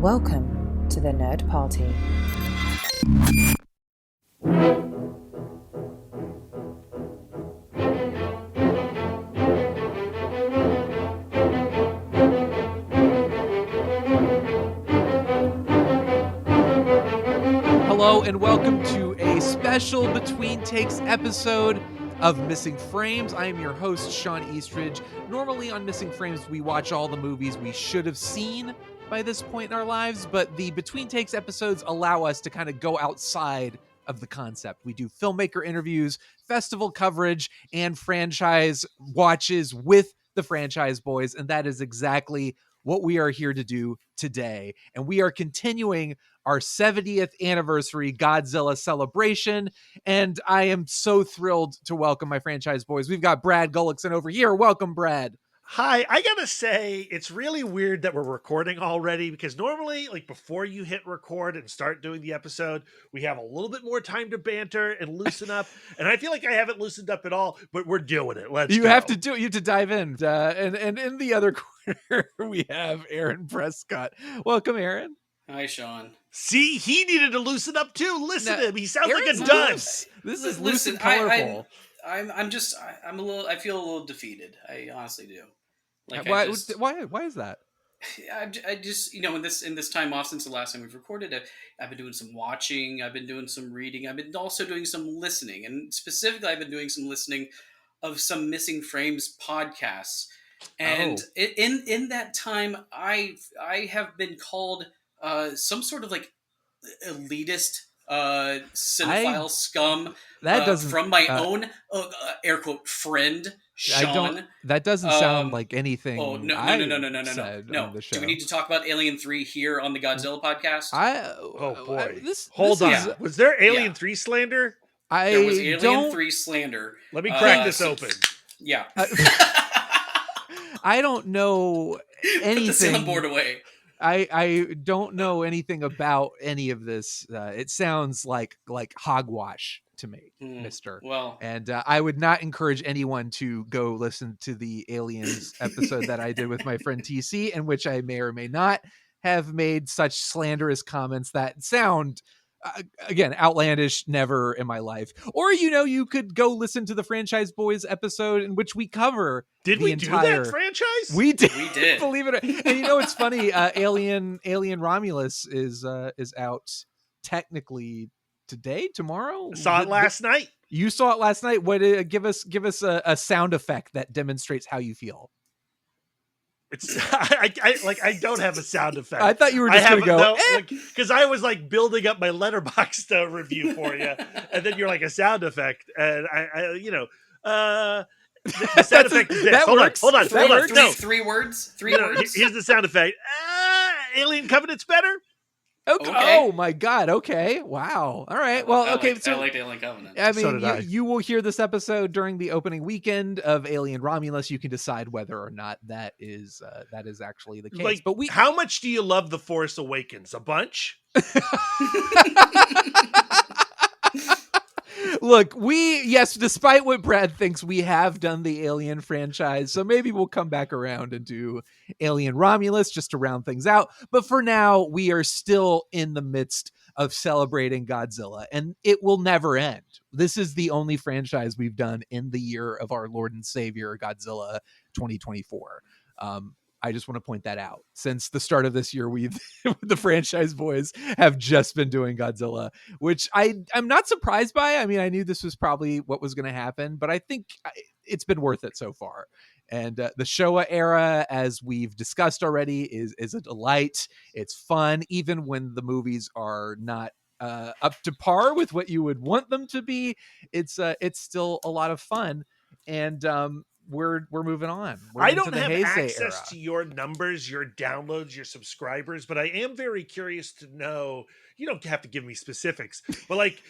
Welcome to the Nerd Party. Hello and welcome to a special Between Takes episode of Missing Frames. I am your host, Shawn Eastridge. Normally on Missing Frames, we watch all the movies we should have seen by this point in our lives, but the Between Takes episodes allow us to kind of go outside of the concept. We do filmmaker interviews, festival coverage, and franchise watches with the Franchyze Boiz, and that is exactly what we are here to do today. And we are continuing our 70th anniversary Godzilla celebration, and I am so thrilled to welcome my Franchyze Boiz. We've got Brad Gullickson over here. Welcome, Brad. Hi, I gotta say, it's really weird that we're recording already because normally, like before you hit record and start doing the episode, we have a little bit more time to banter and loosen up. And I feel like I haven't loosened up at all, but we're doing it. Let's go. You have to do it. You have to dive in. And in the other corner, we have Aaron Prescott. Welcome, Aaron. Hi, Shawn. See, he needed to loosen up too. Listen to him. He sounds Aaron's like a dunce. This is loose and colorful. I feel a little defeated. I honestly do. Why is that? I just in this time off since the last time we've recorded, I've been doing some watching, I've been doing some reading, I've been also doing some listening, and specifically I've been doing some listening of some Missing Frames podcasts. And in that time, I have been called some sort of like elitist cinephile scum. That doesn't from my own air quote friend Shawn. That doesn't sound like anything. Oh no! Do we need to talk about Alien 3 here on the Godzilla podcast? Hold on. Was there Alien 3 slander? There was Alien 3 slander. Let me crack this open. Yeah. I don't know anything. Put the soundboard away. I don't know anything about any of this. It sounds like hogwash to me, mister. Well, and I would not encourage anyone to go listen to the Aliens episode that I did with my friend TC, in which I may or may not have made such slanderous comments that sound again outlandish. Never in my life. Or you could go listen to the Franchyze Boiz episode in which we cover. Did we do that franchise? We did. Believe it. And it's funny. Alien Romulus is out technically today, tomorrow. Saw it last night. You saw it last night. What? Give us a sound effect that demonstrates how you feel. It's I don't have a sound effect. I thought you were just going to go because I was like building up my Letterboxd review for you, and then you're like a sound effect, and the sound effect is this. Hold on. Three words. Here's the sound effect. Alien Covenant's better. Okay. Oh my God. Okay. Wow. All right. Well, I liked Alien Covenant. I mean, you will hear this episode during the opening weekend of Alien Romulus. You can decide whether or not that is actually the case. But how much do you love The Force Awakens? A bunch? Look, despite what Brad thinks, we have done the Alien franchise, so maybe we'll come back around and do Alien Romulus just to round things out. But for now, we are still in the midst of celebrating Godzilla, and it will never end. This is the only franchise we've done in the year of our Lord and Savior, Godzilla 2024. I just want to point that out. Since the start of this year, the Franchyze Boiz have just been doing Godzilla, which I'm not surprised by. I mean, I knew this was probably what was going to happen, but I think it's been worth it so far. And the Showa era, as we've discussed already, is a delight. It's fun, even when the movies are not up to par with what you would want them to be. It's still a lot of fun. And we're moving on. I don't have HEISEI access era. to your numbers, your downloads, your subscribers, but I am very curious to know. You don't have to give me specifics, but like,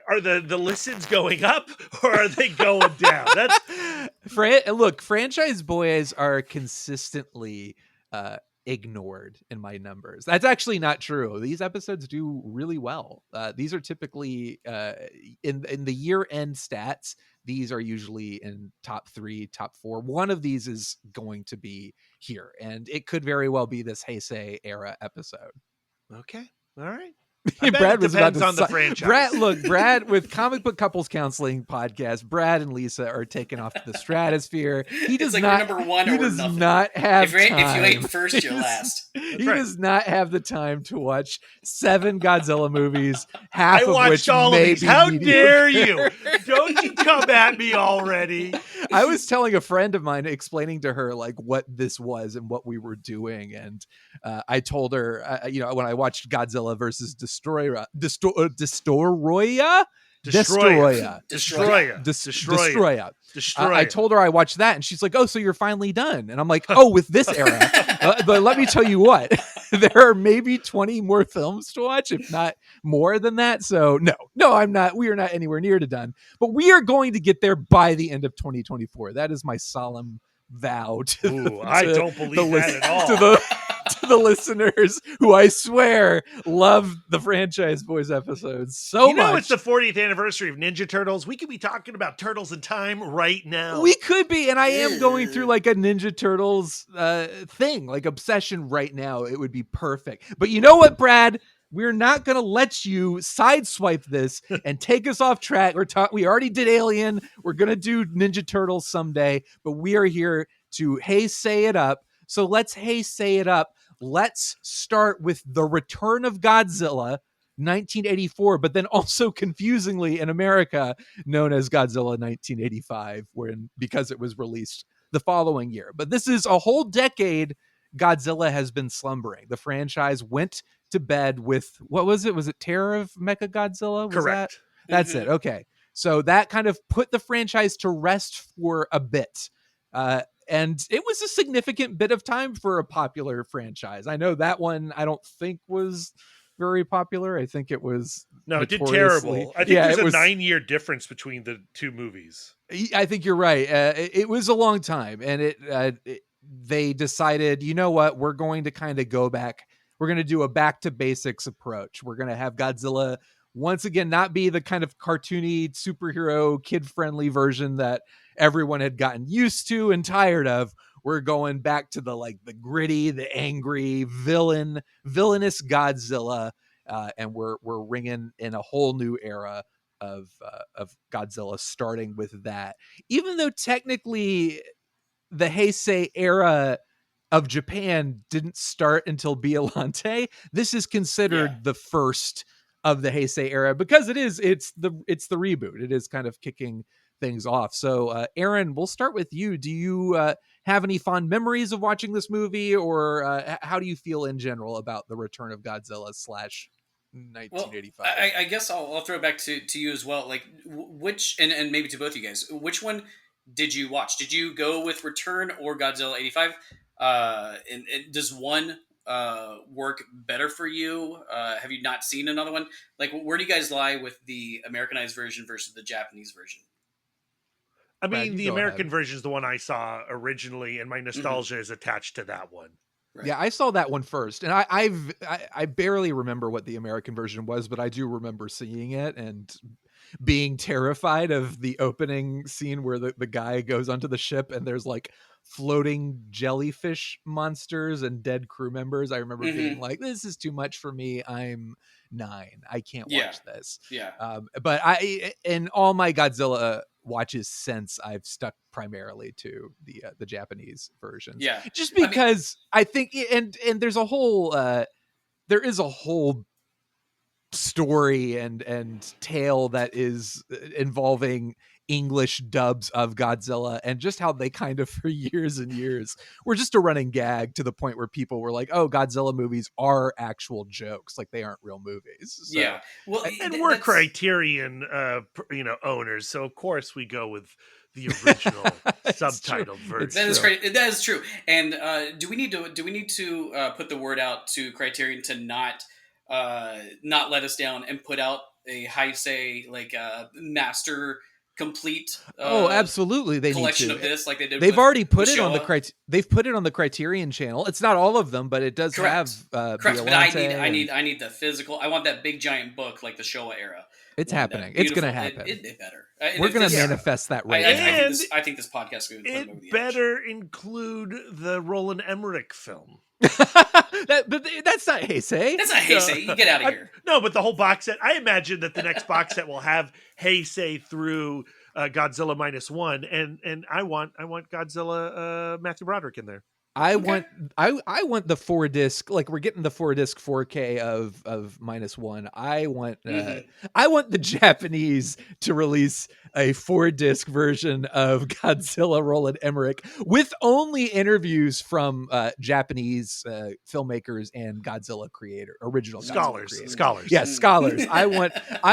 are the listens going up or are they going down? That's Look, Franchyze Boiz are consistently ignored in my numbers. That's actually not true. These episodes do really well. These are typically in the year-end stats. These are usually in top 3, top 4. One of these is going to be here, and it could very well be this Heisei era episode. Okay, all right. I bet Brad it was about depends to on the franchise. Brad with Comic Book Couples Counseling podcast, Brad and Lisa are taking off to the stratosphere. He does like not. we're number one He or we're does nothing. not have If time. you ain't first, you're He does- last. He right. does not have the time to watch 7 Godzilla movies, half I of watched which all of may these. be How mediocre. dare you? Don't you come at me already. I was telling a friend of mine, explaining to her like what this was and what we were doing, and I told her, when I watched Godzilla versus Destoroyah. I told her I watched that, and she's like, "Oh, so you're finally done?" And I'm like, "Oh, with this era." But let me tell you what, there are maybe 20 more films to watch, if not more than that. So no, I'm not. We are not anywhere near to done, but we are going to get there by the end of 2024. That is my solemn vow to I don't believe that at all. to the listeners who I swear love the Franchyze Boiz episodes so much. It's the 40th anniversary of Ninja Turtles. We could be talking about Turtles in Time right now. We could be, and I am going through like a Ninja Turtles thing, like obsession right now. It would be perfect. But you know what, Brad? We're not going to let you sideswipe this and take us off track. We already did Alien. We're going to do Ninja Turtles someday, but we are here to say it up. So let's say it up. Let's start with the Return of Godzilla, 1984, but then also confusingly in America known as Godzilla 1985, because it was released the following year. But this is a whole decade Godzilla has been slumbering. The franchise went to bed with, what was it? Was it Terror of Mechagodzilla? Correct. That's it. Okay. So that kind of put the franchise to rest for a bit. And it was a significant bit of time for a popular franchise. I know that one I don't think was very popular. I think it was it did terrible. I think there's a 9-year difference between the two movies. I think you're right. It was a long time, and they decided, you know what, we're going to kind of go back. We're going to do a back to basics approach. We're going to have Godzilla once again not be the kind of cartoony superhero kid-friendly version that everyone had gotten used to and tired of. We're going back to the gritty, the angry, villainous Godzilla, and we're ringing in a whole new era of Godzilla, starting with that. Even though technically the Heisei era of Japan didn't start until Biollante, this is considered the first of the Heisei era because it's the reboot. It is kind of kicking things off. So Aaron, we'll start with you. Do you have any fond memories of watching this movie, or how do you feel in general about the Return of Godzilla / 1985? Well, I guess I'll throw it back to you as well. Like which, and maybe to both you guys, which one did you watch? Did you go with Return or Godzilla 85? And does one work better for you? Have you not seen another one? Like, where do you guys lie with the Americanized version versus the Japanese version? I mean, the American version is the one I saw originally, and my nostalgia is attached to that one. Right. Yeah, I saw that one first, and I barely remember what the American version was, but I do remember seeing it and being terrified of the opening scene where the guy goes onto the ship and there's like floating jellyfish monsters and dead crew members. I remember being like, this is too much for me. I'm 9. I can't watch this. Yeah. But in all my Godzilla watches since, I've stuck primarily to the Japanese versions. Yeah. Just because I think, and there's a whole, there is a whole story and tale that is involving English dubs of Godzilla, and just how they kind of for years and years were just a running gag, to the point where people were like, oh, Godzilla movies are actual jokes, like they aren't real movies. So, yeah, well, and we're Criterion owners, so of course we go with the original subtitled version. That is true. And do we need to put the word out to Criterion to not let us down and put out a Heisei master complete absolutely, they need collection to. of this, like they did. They've already put with it on the Showa. They've put it on the Criterion channel. It's not all of them, but it does Correct. have Correct, but I Biollante need the physical. I want that big giant book like the Showa era. It's One, happening. that It's going to beautiful- happen. It better. We're going to Yeah. manifest that I, right I, now. I, think And I think this podcast is going to put them over the It better include the Roland Emmerich film. But that's not Heisei. edge. That's not Heisei. You get out of here. No, but the whole box set. I imagine that the next box set will have Heisei through Godzilla -1, and I want Godzilla Matthew Broderick in there. I want the 4-disc, like we're getting the 4-disc 4K of -1. I want the Japanese to release a 4-disc version of Godzilla Roland Emmerich with only interviews from Japanese filmmakers and Godzilla original Scholars. Godzilla creators. Scholars. Yes, scholars. I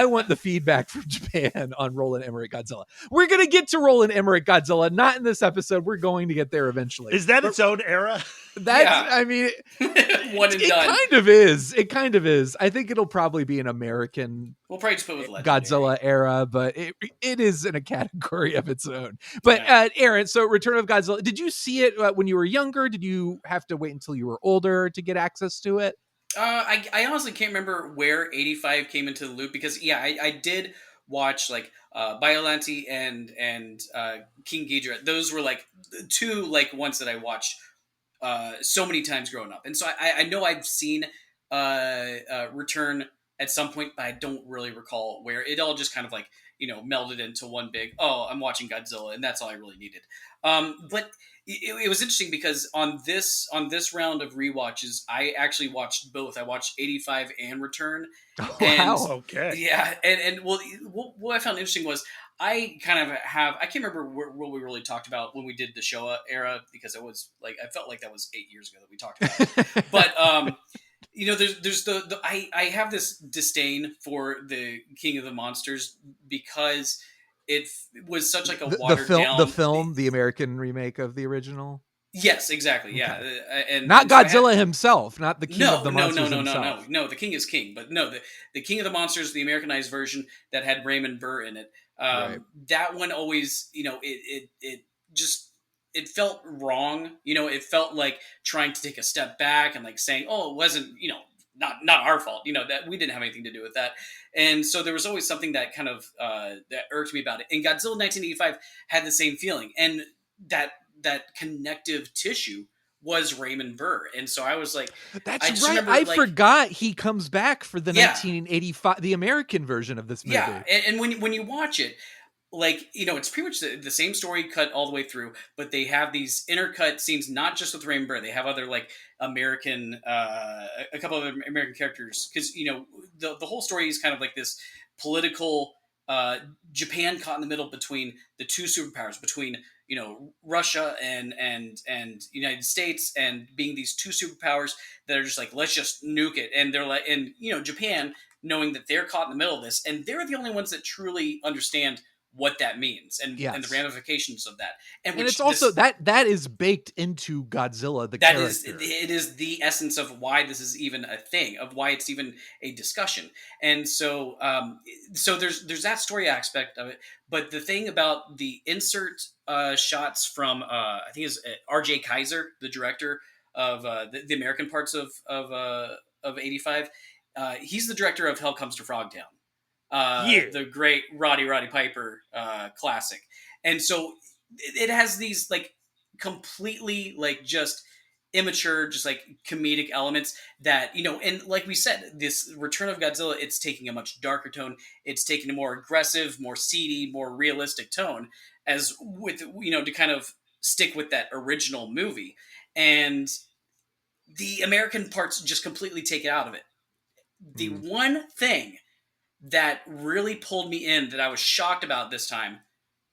want the feedback from Japan on Roland Emmerich Godzilla. We're gonna get to Roland Emmerich Godzilla, not in this episode. We're going to get there eventually. Is that its own era? That's, I mean, One and it done. kind of is. It kind of is. I think it'll probably be an American We'll probably just put with Legendary. Godzilla era, but it is in a category of its own. But Yeah. Aaron, so Return of Godzilla, did you see it when you were younger? Did you have to wait until you were older to get access to it? I honestly can't remember where 85 came into the loop because I did watch like Biollante and King Ghidorah. Those were like two like ones that I watched so many times growing up, and so I know I've seen Return at some point, but I don't really recall where. It all just kind of like melded into one big. Oh, I'm watching Godzilla, and that's all I really needed. But it was interesting because on this round of rewatches, I actually watched both. I watched 85 and Return. Oh, And- wow. Okay. Yeah, and well, what I found interesting was I kind of have I can't remember what we really talked about when we did the Showa era because it was like I felt like that was 8 years ago that we talked about it. But there's I have this disdain for the King of the Monsters because it was such like a watered down the American remake of the original. Yes, exactly. Yeah, and Not and so I had- Godzilla himself, not the King of the Monsters himself. No. The King is King, but no, the King of the Monsters, the Americanized version that had Raymond Burr in it. Right. That one always, it felt wrong. It felt like trying to take a step back and like saying, "Oh, it wasn't, not our fault. That we didn't have anything to do with that." And so there was always something that kind of that irked me about it. And Godzilla 1985 had the same feeling, and that connective tissue was Raymond Burr. And so I was like, That's I just right. remember, I like- forgot he comes back for the Yeah. 1985, the American version of this movie. yeah. And when you watch it, like, it's pretty much the same story cut all the way through, but they have these intercut scenes, not just with Raymond Burr. They have other like American, a couple of American characters. Cause the whole story is kind of like this political, Japan caught in the middle between the two superpowers, between Russia and United States, and being these two superpowers that are just like, let's just nuke it. And they're like, and Japan knowing that they're caught in the middle of this, and they're the only ones that truly understand what that means and Yes. and the ramifications of that. And which it's also that is baked into Godzilla, the that character. it is the essence of why this is even a thing, of why it's even a discussion. And so so there's that story aspect of it, but the thing about the insert shots from I think it's R.J. Kaiser, the director of the American parts of 85. He's the director of Hell Comes to Frogtown. The great Roddy Piper classic. And so it has these like completely like just immature, just like comedic elements that, and like we said, this Return of Godzilla, it's taking a much darker tone. It's taking a more aggressive, more seedy, more realistic tone as with, to kind of stick with that original movie. And the American parts just completely take it out of it. The one thing that really pulled me in that I was shocked about this time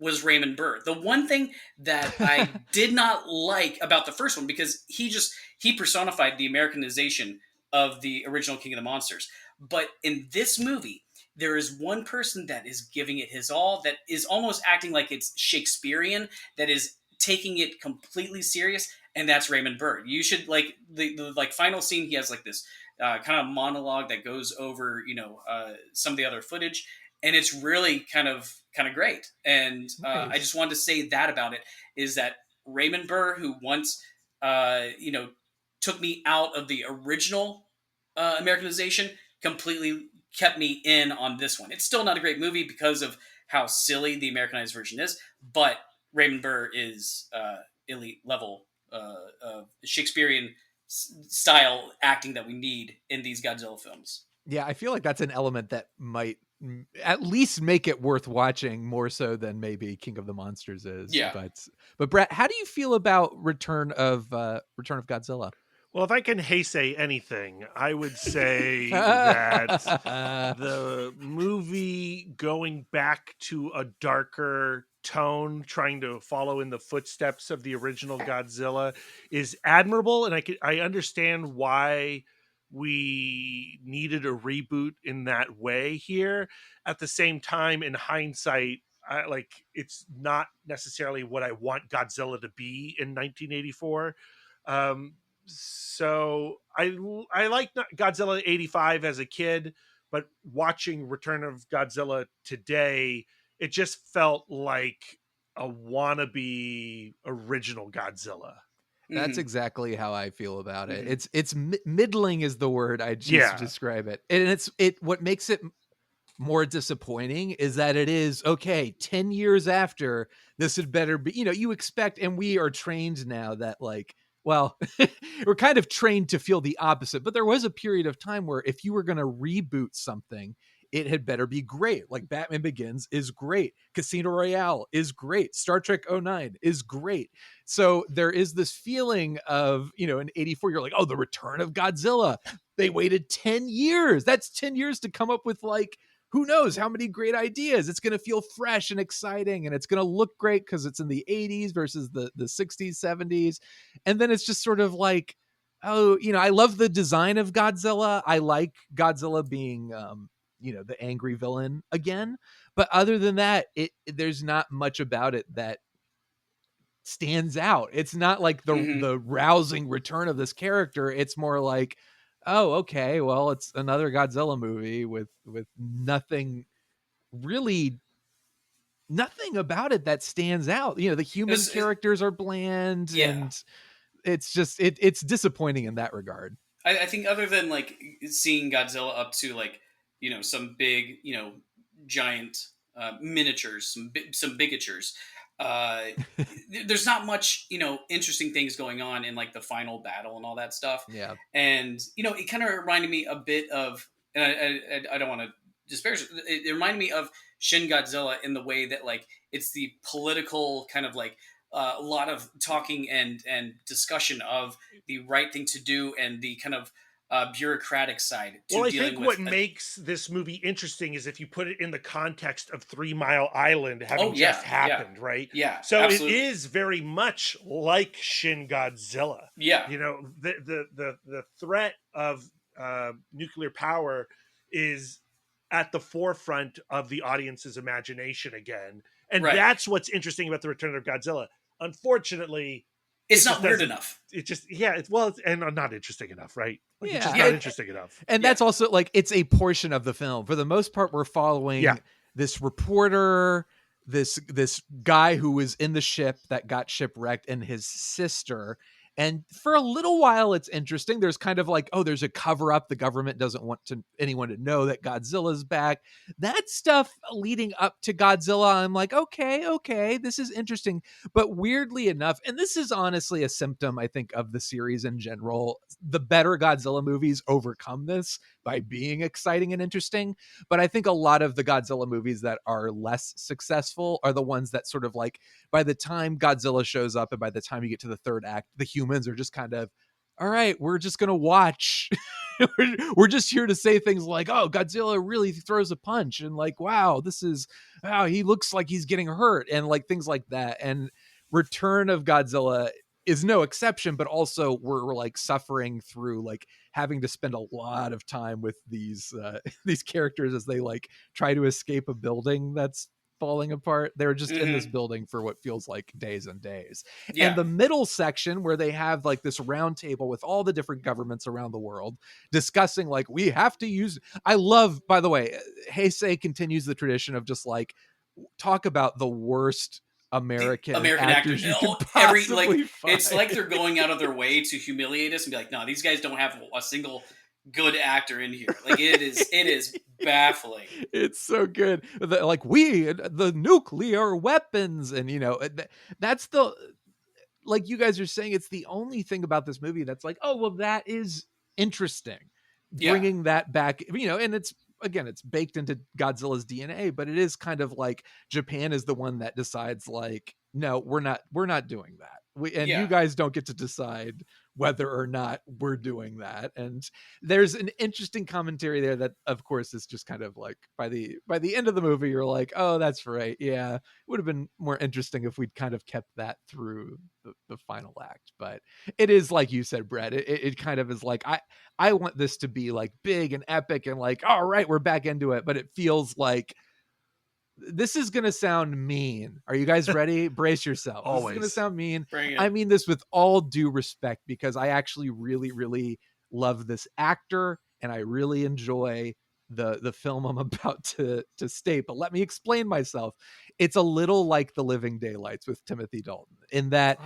was Raymond Burr. The one thing that I did not like about the first one, because he personified the Americanization of the original King of the Monsters. But in this movie, there is one person that is giving it his all, that is almost acting like it's Shakespearean, that is taking it completely serious, and that's Raymond Burr. You should like the like final scene. He has like this kind of monologue that goes over some of the other footage, and it's really kind of great. And I Nice. just wanted to say that about it is that Raymond Burr, who once took me out of the original Americanization, completely kept me in on this one. It's still not a great movie because of how silly the Americanized version is, but Raymond Burr is elite level Shakespearean style acting that we need in these Godzilla films. Yeah, I feel like that's an element that might at least make it worth watching more so than maybe King of the Monsters is. Yeah. But Brett, how do you feel about Return of Godzilla? Well, if I can heisei anything, I would say that the movie going back to a darker tone, trying to follow in the footsteps of the original Godzilla, is admirable, and I understand why we needed a reboot in that way here. At the same time, in hindsight, it's not necessarily what I want Godzilla to be in 1984. So I liked Godzilla 85 as a kid, but watching Return of Godzilla today, it just felt like a wannabe original Godzilla. That's exactly how I feel about it. It's middling is the word I choose to describe it. And what makes it more disappointing is that it is okay 10 years after this had better be, you expect, and we are trained now that well, we're kind of trained to feel the opposite, but there was a period of time where if you were going to reboot something, it had better be great. Like Batman Begins is great. Casino Royale is great. Star Trek 09 is great. So there is this feeling of, in 84, you're like, oh, the Return of Godzilla. They waited 10 years. That's 10 years to come up with who knows how many great ideas. It's going to feel fresh and exciting, and it's going to look great because it's in the 80s versus the 60s, 70s. And then it's just sort of like, oh, I love the design of Godzilla. I like Godzilla being, the angry villain again. But other than that, there's not much about it that stands out. It's not like the rousing return of this character. It's more like, oh, okay, well, it's another Godzilla movie with nothing about it that stands out. The human characters are bland, and it's just it's disappointing in that regard. I think other than seeing Godzilla up to some big giant miniatures, some bigatures. There's not much, interesting things going on in the final battle and all that stuff. Yeah. And, it kind of reminded me a bit of, and I don't want to disparage it reminded me of Shin Godzilla in the way that it's the political kind of a lot of talking and discussion of the right thing to do and the kind of bureaucratic side. Well, I think what makes this movie interesting is if you put it in the context of 3 Mile Island having just happened, right? Yeah. So absolutely. It is very much like Shin Godzilla. Yeah. The threat of nuclear power is at the forefront of the audience's imagination again. And that's what's interesting about the Return of Godzilla. Unfortunately, it's not weird enough. It just, and not interesting enough, right? It's just not interesting enough. And that's also it's a portion of the film. For the most part, we're following this reporter, this guy who was in the ship that got shipwrecked, and his sister. And for a little while, it's interesting. There's kind of there's a cover up. The government doesn't want anyone to know that Godzilla's back. That stuff leading up to Godzilla, I'm like, okay, this is interesting. But weirdly enough, and this is honestly a symptom, I think, of the series in general, the better Godzilla movies overcome this by being exciting and interesting. But I think a lot of the Godzilla movies that are less successful are the ones that sort of by the time Godzilla shows up and by the time you get to the third act, the humans are just kind of, all right, we're just going to watch. we're just here to say things like, oh, Godzilla really throws a punch. And wow, he looks like he's getting hurt. And things like that. And Return of Godzilla is no exception, but also we're suffering through having to spend a lot of time with these characters as they try to escape a building that's falling apart. They're just in this Mhm. building for what feels like days and days. Yeah. And the middle section where they have like this round table with all the different governments around the world discussing like, we have to use, I love, by the way, Heisei continues the tradition of just like, talk about the worst American Actor. actors you could Every possibly find. it's like they're going out of their way to humiliate us and be like, no, these guys don't have a single good actor in here. Like it is baffling. It's so good. Like the nuclear weapons, and that's the, like you guys are saying, it's the only thing about this movie that's like, oh well, that is interesting. Yeah. Bringing that back, and it's, again, it's baked into Godzilla's DNA, but it is kind of like Japan is the one that decides like, no, we're not doing that. You guys don't get to decide whether or not we're doing that. And there's an interesting commentary there that, of course, is just kind of like by the end of the movie, you're like, oh, that's right. Yeah, it would have been more interesting if we'd kind of kept that through the final act. But it is like you said, Brett, it kind of is like, I want this to be like big and epic and like, all right, we're back into it. But it feels like this is going to sound mean. Are you guys ready? Brace yourself. Always. This is going to sound mean. Bring it. I mean this with all due respect, because I actually really, really love this actor and I really enjoy the film I'm about to state. But let me explain myself. It's a little like The Living Daylights with Timothy Dalton in that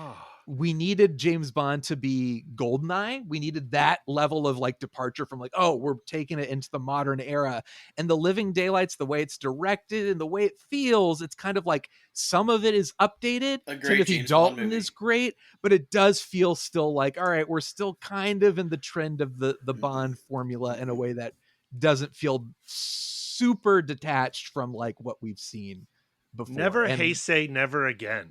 we needed James Bond to be Goldeneye. We needed that level of like departure from like, oh, we're taking it into the modern era. And The Living Daylights, the way it's directed and the way it feels, it's kind of like some of it is updated. Timothy Dalton is great, but it does feel still like, all right, we're still kind of in the trend of the Bond formula in a way that doesn't feel super detached from like what we've seen before. Never Heisei, never again.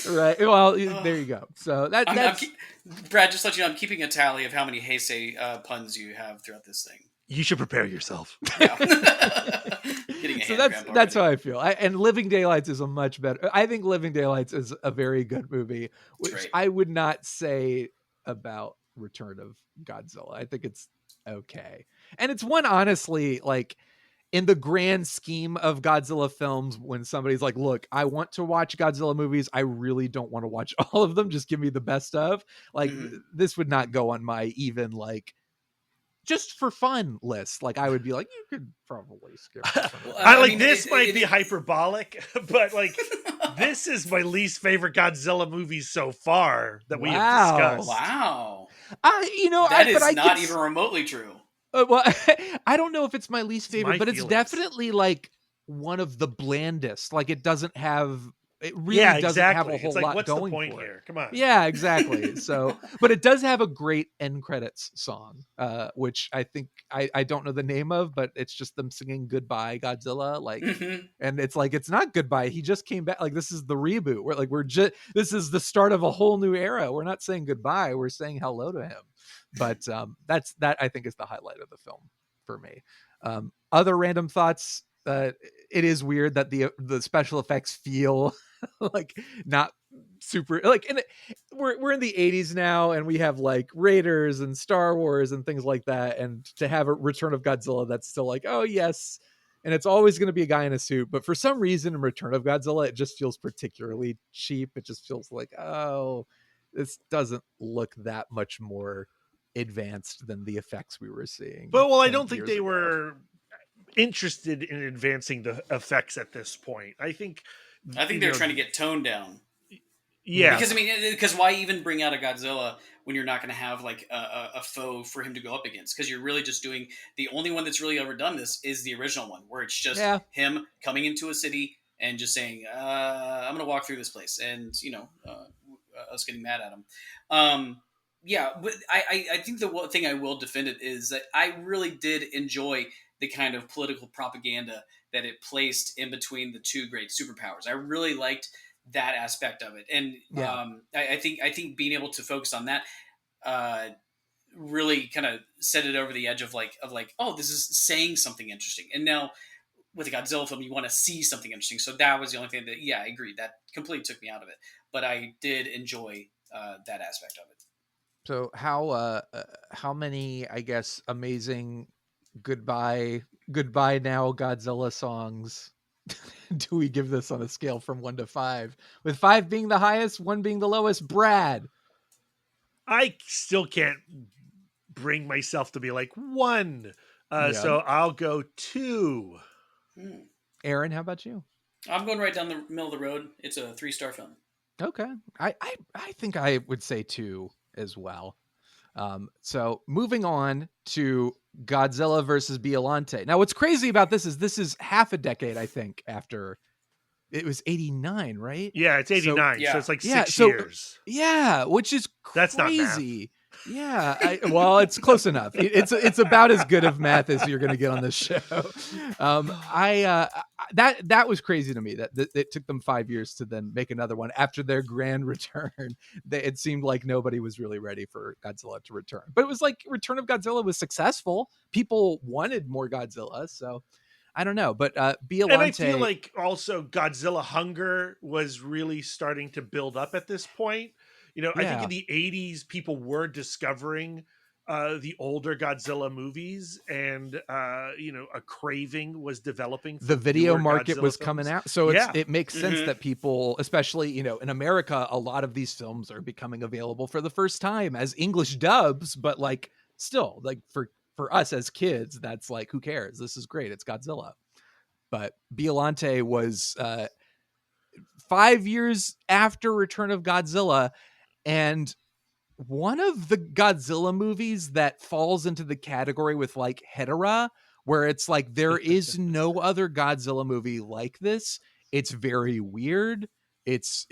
Right. Well, there you go. So that's Brad. Just to let you know, I'm keeping a tally of how many Heisei puns you have throughout this thing. You should prepare yourself. Yeah. So that's how I feel. And Living Daylights is a much better. I think Living Daylights is a very good movie, which I would not say about Return of Godzilla. I think it's okay, and it's one, honestly, like in the grand scheme of Godzilla films, when somebody's like, look, I want to watch Godzilla movies, I really don't want to watch all of them, just give me the best of, like, this would not go on my even like just for fun list. Like I would be like, you could probably skip this might be hyperbolic, but like this is my least favorite Godzilla movie so far that we have discussed. Wow. That is not even remotely true. Well, I don't know if it's my least favorite, but it's definitely like one of the blandest. Like it doesn't have, it really doesn't have a whole lot what's going the point for here? it. Come on. Yeah, exactly. So, but it does have a great end credits song, which I think I don't know the name of, but it's just them singing "Goodbye Godzilla," like, and it's like it's not goodbye. He just came back. Like this is the reboot. This is the start of a whole new era. We're not saying goodbye. We're saying hello to him. But that I think is the highlight of the film for me. Other random thoughts. It is weird that the special effects feel like not super like, and we're in the 80s now, and we have like Raiders and Star Wars and things like that, and to have a Return of Godzilla that's still like, oh yes, and it's always going to be a guy in a suit, but for some reason in Return of Godzilla it just feels particularly cheap. It just feels like, oh, this doesn't look that much more advanced than the effects we were seeing. But I don't think they were interested in advancing the effects at this point. I think they're trying to get toned down. Yeah, because why even bring out a Godzilla when you're not going to have like a foe for him to go up against? Because you're really just doing, the only one that's really ever done this is the original one, where it's just him coming into a city and just saying, I'm going to walk through this place, and us getting mad at him. But I think the one thing I will defend it is that I really did enjoy the kind of political propaganda that it placed in between the two great superpowers. I really liked that aspect of it, and I think being able to focus on that really kind of set it over the edge of like, oh, this is saying something interesting. And now with a Godzilla film, you want to see something interesting. So that was the only thing that, I agree, that completely took me out of it. But I did enjoy that aspect of it. So how many, I guess, amazing goodbye now Godzilla songs do we give this on a scale from 1 to 5, with 5 being the highest, 1 being the lowest? Brad? I still can't bring myself to be like 1. Yeah. So I'll go 2. Aaron, how about you? I'm going right down the middle of the road. It's a 3-star film. Okay. I think I would say 2 as well. So moving on to Godzilla versus Biollante. Now, what's crazy about this is half a decade, I think, after. It was 89, right? Yeah, it's 89. So it's like 6 years. Yeah, which is crazy. That's not math. Yeah, well, it's close enough. It's about as good of math as you're going to get on this show. That was crazy to me that it took them 5 years to then make another one after their grand return. It seemed like nobody was really ready for Godzilla to return, but it was like Return of Godzilla was successful. People wanted more Godzilla, so I don't know. But Biollante, and I feel like also Godzilla hunger was really starting to build up at this point. I think in the 80s, people were discovering the older Godzilla movies, and a craving was developing. The video market Godzilla was films. coming out, so it makes sense that people, especially in America, a lot of these films are becoming available for the first time as English dubs. But like, still, like for us as kids, that's like, who cares? This is great. It's Godzilla. But Biollante was 5 years after Return of Godzilla. And one of the Godzilla movies that falls into the category with like HEISEI ERA, where it's like there is no other Godzilla movie like this. It's very weird. It's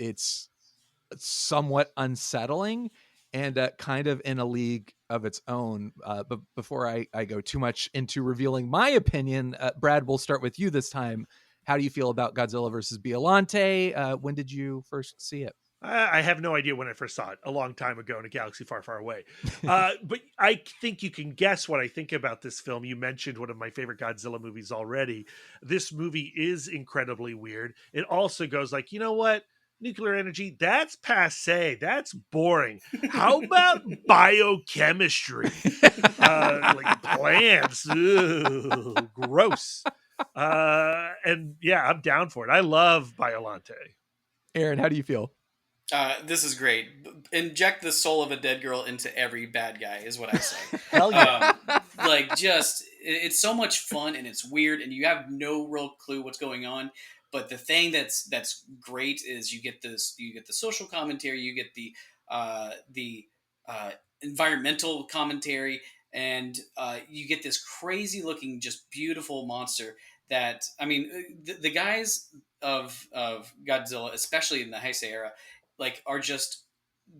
somewhat unsettling and kind of in a league of its own. But before I go too much into revealing my opinion, Brad, we'll start with you this time. How do you feel about Godzilla versus Biollante? When did you first see it? I have no idea when I first saw it, a long time ago in a galaxy far, far away. But I think you can guess what I think about this film. You mentioned one of my favorite Godzilla movies already. This movie is incredibly weird. It also goes like, you know what? Nuclear energy, that's passé. That's boring. How about biochemistry? Like plants. Ugh, gross. And yeah, I'm down for it. I love Biollante. Aaron, how do you feel? This is great. Inject the soul of a dead girl into every bad guy is what I say. Hell yeah. It's so much fun and it's weird and you have no real clue what's going on. But the thing that's great is you get the social commentary, you get the environmental commentary, and you get this crazy looking, just beautiful monster that, I mean, the guys of Godzilla, especially in the Heisei era, like are just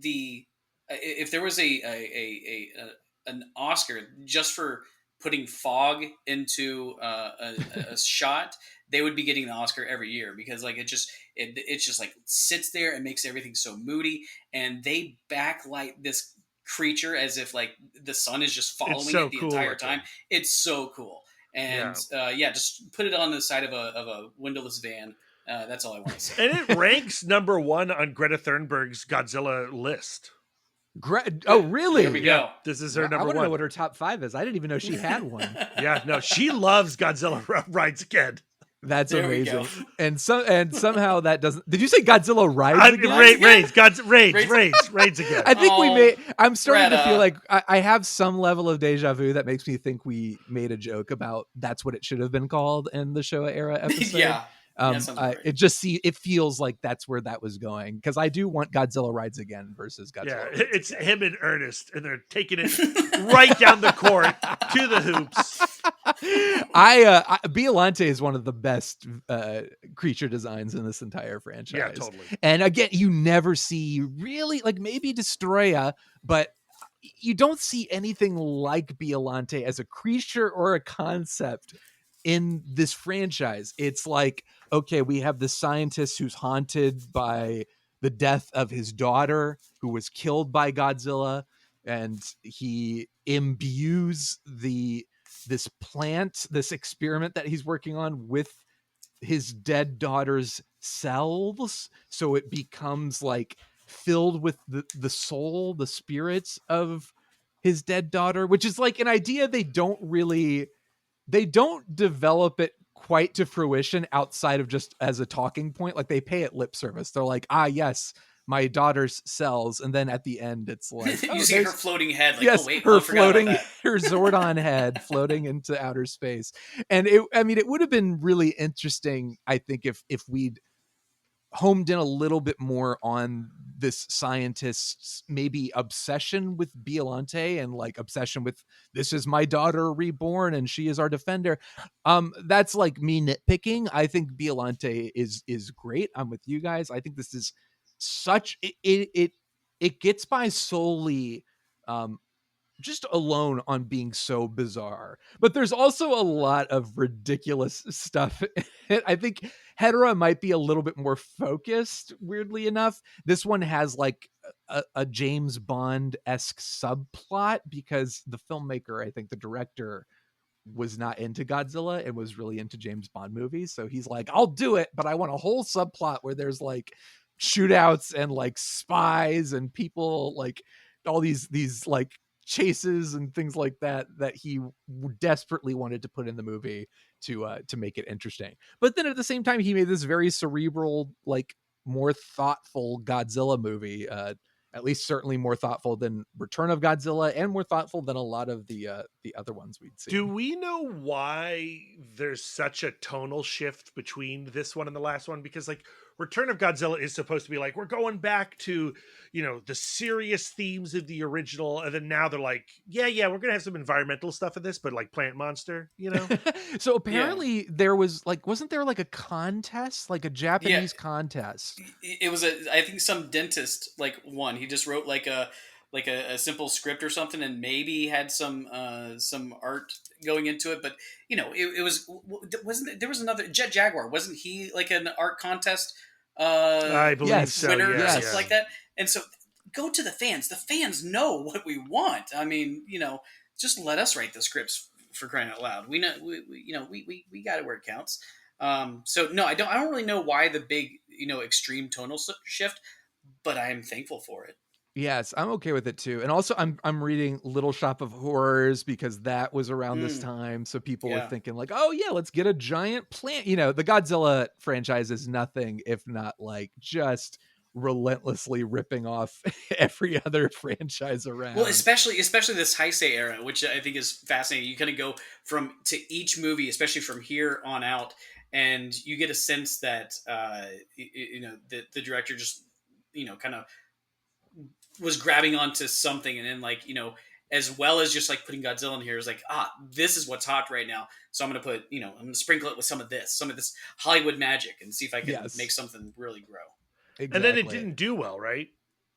if there was an Oscar just for putting fog into a shot, they would be getting the Oscar every year because like it just like sits there and makes everything so moody, and they backlight this creature as if like the sun is just following it the entire time. It's so cool. And just put it on the side of a windowless van. That's all I want to say. And it ranks number 1 on Greta Thunberg's Godzilla list. Oh, really? There we go. This is her number 1. I want to know what her top 5 is. I didn't even know she had one. Yeah, no, she loves Godzilla Rides Again. That's there amazing. And somehow that doesn't. Did you say Godzilla Rides Again? Raids Again. I think I'm starting to feel like I have some level of deja vu that makes me think we made a joke about that's what it should have been called in the Showa era episode. Yeah. It feels like that's where that was going, because I do want Godzilla Rides Again versus Godzilla. Yeah, it's him and Ernest, and they're taking it right down the court to the hoops. Biollante is one of the best creature designs in this entire franchise. Yeah, totally. And again, you never see really, like maybe Destoroyah, but you don't see anything like Biollante as a creature or a concept in this franchise. It's like, okay, we have the scientist who's haunted by the death of his daughter who was killed by Godzilla, and he imbues this plant, this experiment that he's working on with his dead daughter's cells, so it becomes like filled with the soul, the spirits of his dead daughter, which is like an idea they don't really they don't develop it quite to fruition outside of just as a talking point. Like they pay it lip service. They're like, yes, my daughter's cells. And then at the end, it's like, you see her floating head. Like, yes, oh wait, her I forgot about floating, that. her Zordon head floating into outer space. And it would have been really interesting, I think, if we'd homed in a little bit more on this scientist's maybe obsession with Biollante and like obsession with, this is my daughter reborn and she is our defender. That's like me nitpicking. I think Biollante is great. I'm with you guys. I think this is such it gets by solely just alone on being so bizarre. But there's also a lot of ridiculous stuff. I think Hedera might be a little bit more focused, weirdly enough. This one has like a James Bond-esque subplot because the filmmaker, I think the director, was not into Godzilla and was really into James Bond movies. So he's like, I'll do it, but I want a whole subplot where there's like shootouts and like spies and people, like all these like chases and things like that he desperately wanted to put in the movie to make it interesting. But then at the same time, he made this very cerebral, like more thoughtful Godzilla movie, at least certainly more thoughtful than Return of Godzilla and more thoughtful than a lot of the other ones we'd seen. Do we know why there's such a tonal shift between this one and the last one? Because like Return of Godzilla is supposed to be like, we're going back to, the serious themes of the original. And then now they're like, yeah, we're going to have some environmental stuff in this, but like plant monster, So apparently there was like, wasn't there like a contest, like a Japanese contest? It was I think some dentist, like one, he just wrote like a simple script or something, and maybe had some art going into it. But it wasn't there was another Jet Jaguar, wasn't he like an art contest I believe so, winner or yes. something like that? And so go to the fans. The fans know what we want. I mean, just let us write the scripts, for crying out loud. We know we got it where it counts. So no, I don't really know why the big extreme tonal shift, but I am thankful for it. Yes, I'm okay with it too. And also I'm reading Little Shop of Horrors because that was around this time. So people were thinking like, oh yeah, let's get a giant plant. The Godzilla franchise is nothing if not like just relentlessly ripping off every other franchise around. Well, especially this Heisei era, which I think is fascinating. You kind of go to each movie, especially from here on out, and you get a sense that the director just kind of was grabbing onto something, and then like as well as just like putting Godzilla in here, is like, this is what's hot right now, so I'm gonna put I'm gonna sprinkle it with some of this Hollywood magic and see if I can make something really grow. Exactly. And then it didn't do well, right?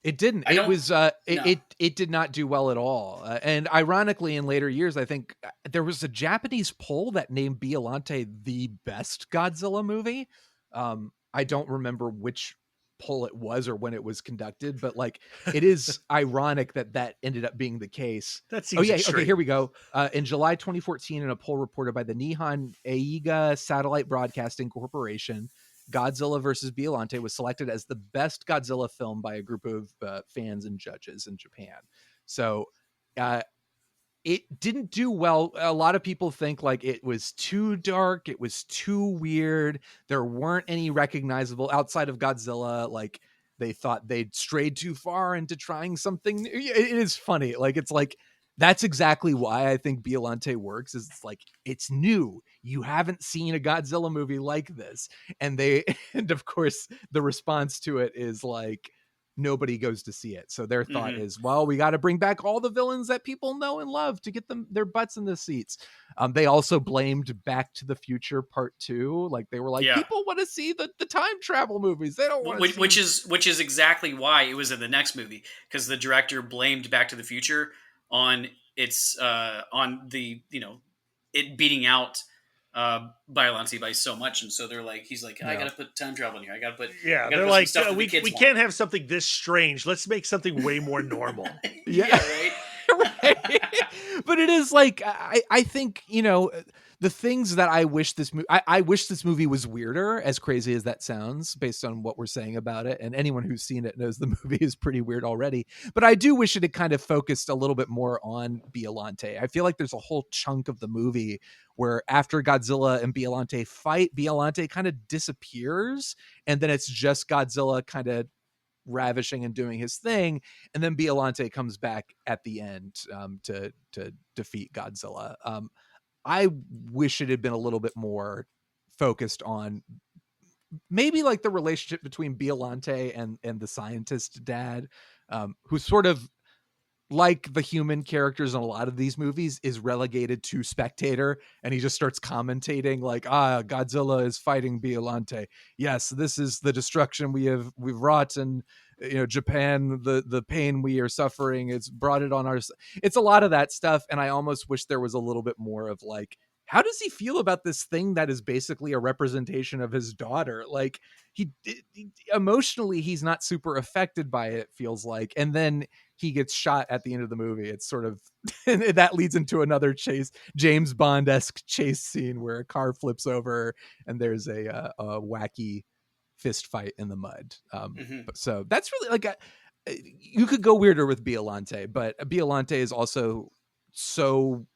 It didn't. It was it did not do well at all. And ironically, in later years, I think there was a Japanese poll that named Biollante the best Godzilla movie. I don't remember which poll it was or when it was conducted, but like it is ironic that ended up being the case. That seems extreme. Okay, here we go. In July 2014, in a poll reported by the Nihon Eiga Satellite Broadcasting Corporation, Godzilla vs. Biollante was selected as the best Godzilla film by a group of fans and judges in Japan. So it didn't do well. A lot of people think like it was too dark. It was too weird. There weren't any recognizable outside of Godzilla. Like they thought they'd strayed too far into trying something new. It is funny. Like, it's like, that's exactly why I think Biollante works, is it's like, it's new. You haven't seen a Godzilla movie like this. And of course the response to it is like, nobody goes to see it. So their thought is, well, we got to bring back all the villains that people know and love to get them their butts in the seats. They also blamed Back to the Future Part 2. Like they were like, people want to see the time travel movies. They don't want to which is exactly why it was in the next movie, because the director blamed Back to the Future on its on the it beating out Biollante by so much, and so they're like, he's like, I gotta put time travel in here. I gotta put they're like, we can't have something this strange. Let's make something way more normal. Right. Right. But it is like, I think the things that I wish this movie, I wish this movie was weirder, as crazy as that sounds based on what we're saying about it. And anyone who's seen it knows the movie is pretty weird already. But I do wish it had kind of focused a little bit more on Biollante. I feel like there's a whole chunk of the movie where after Godzilla and Biollante fight, Biollante kind of disappears. And then it's just Godzilla kind of ravishing and doing his thing. And then Biollante comes back at the end to defeat Godzilla. I wish it had been a little bit more focused on maybe like the relationship between Biollante and the scientist dad, who's sort of like the human characters in a lot of these movies is relegated to spectator, and he just starts commentating like, Godzilla is fighting Biollante. Yes, this is the destruction we've wrought, and Japan, the pain we are suffering, it's brought it on our. It's a lot of that stuff, and I almost wish there was a little bit more of like, how does he feel about this thing that is basically a representation of his daughter? Like he emotionally, he's not super affected by it, feels like. And then he gets shot at the end of the movie. It's sort of, and that leads into another chase, James Bond-esque chase scene where a car flips over and there's a wacky fist fight in the mud. So that's really like you could go weirder with Biollante, but Biollante is also so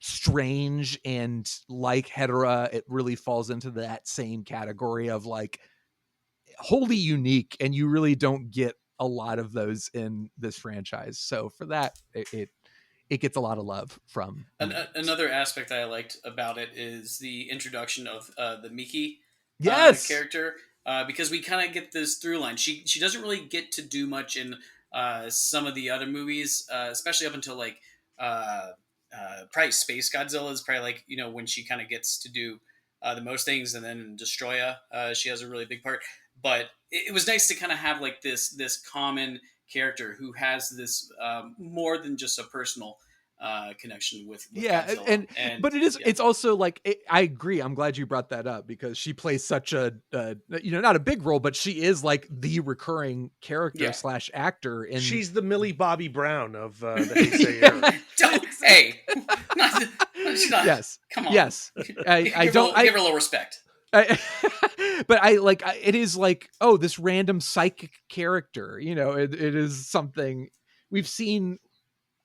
strange, and like HEISEI, it really falls into that same category of like wholly unique, and you really don't get a lot of those in this franchise. So for that, it gets a lot of love from another aspect that I liked about it is the introduction of the Miki character, because we kind of get this through line. She doesn't really get to do much in some of the other movies, especially up until like probably SpaceGodzilla is probably like, when she kind of gets to do the most things, and then in Destoroyah, she has a really big part. But it was nice to kind of have like this common character who has this more than just a personal connection with Godzilla. But it is, it's also like, I agree. I'm glad you brought that up, because she plays such a, not a big role, but she is like the recurring character slash actor. And she's the Millie Bobby Brown of the HEISEI era. Hey, yes, come on. Yes, I don't give her a little respect. But it is like, oh, this random psychic character, it is something we've seen,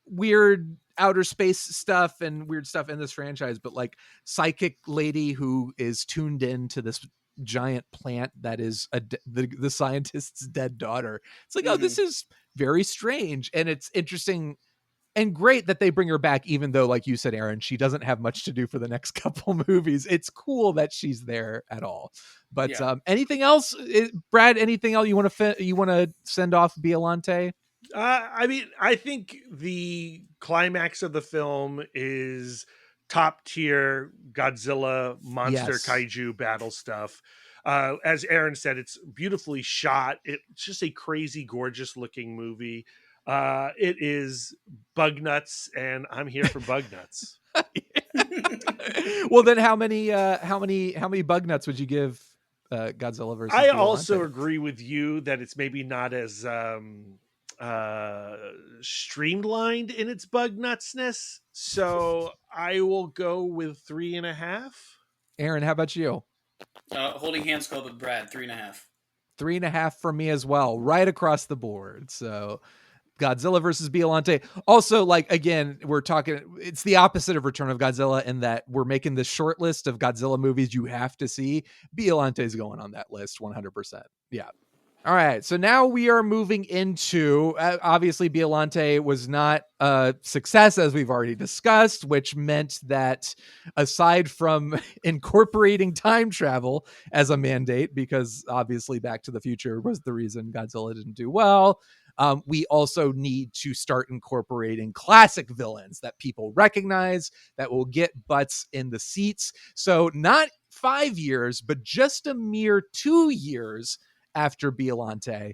weird outer space stuff and weird stuff in this franchise, but like psychic lady who is tuned in to this giant plant that is the scientist's dead daughter. It's like, oh, this is very strange, and it's interesting and great that they bring her back, even though, like you said, Aaron, she doesn't have much to do for the next couple movies. It's cool that she's there at all. But anything else, Brad? Anything else you want to send off Biollante? I mean, I think the climax of the film is top tier Godzilla monster kaiju battle stuff. As Aaron said, it's beautifully shot. It's just a crazy, gorgeous looking movie. It is bug nuts, and I'm here for bug nuts. Well, then how many bug nuts would you give Godzilla versus I Biollante? also agree with you that it's maybe not as streamlined in its bug nutsness, so I will go with 3.5. Aaron, how about you? Holding hands called with Brad, 3.5. 3.5 for me as well, right across the board. So Godzilla versus Biollante. Also, like, again, we're talking, it's the opposite of Return of Godzilla in that we're making this short list of Godzilla movies you have to see. Biollante is going on that list 100%. Yeah. All right. So now we are moving into, obviously Biollante was not a success, as we've already discussed, which meant that aside from incorporating time travel as a mandate, because obviously Back to the Future was the reason Godzilla didn't do well, we also need to start incorporating classic villains that people recognize, that will get butts in the seats. So not 5 years, but just a mere 2 years after Biollante,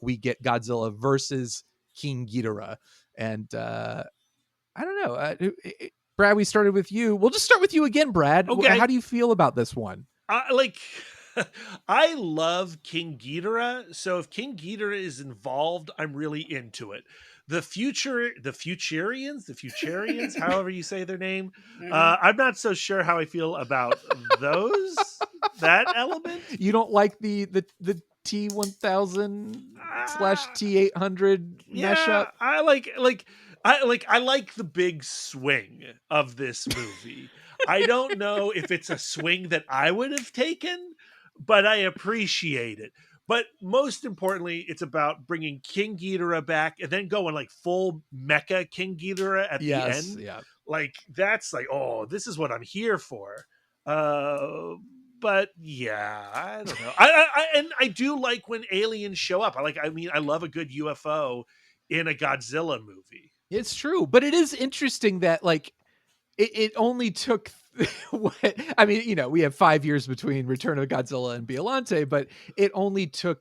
we get Godzilla versus King Ghidorah. And I don't know, Brad, we started with you. We'll just start with you again, Brad. Okay. How do you feel about this one? I love King Ghidorah, so if King Ghidorah is involved, I'm really into it. The Futurians, however you say their name, Mhm. I'm not so sure how I feel about that element. You don't like the T1000 slash Ah, T800 yeah, mashup? I like the big swing of this movie. I don't know if it's a swing that I would have taken, but I appreciate it. But most importantly, it's about bringing King Ghidorah back and then going like full mecha King Ghidorah at the Yes, end. yeah. Like that's like, oh, this is what I'm here for. Uh, but yeah, I don't know. And I do like when aliens show up. I love a good UFO in a Godzilla movie. It's true, but it is interesting that like it only took what I mean, we have 5 years between Return of Godzilla and Biollante, but it only took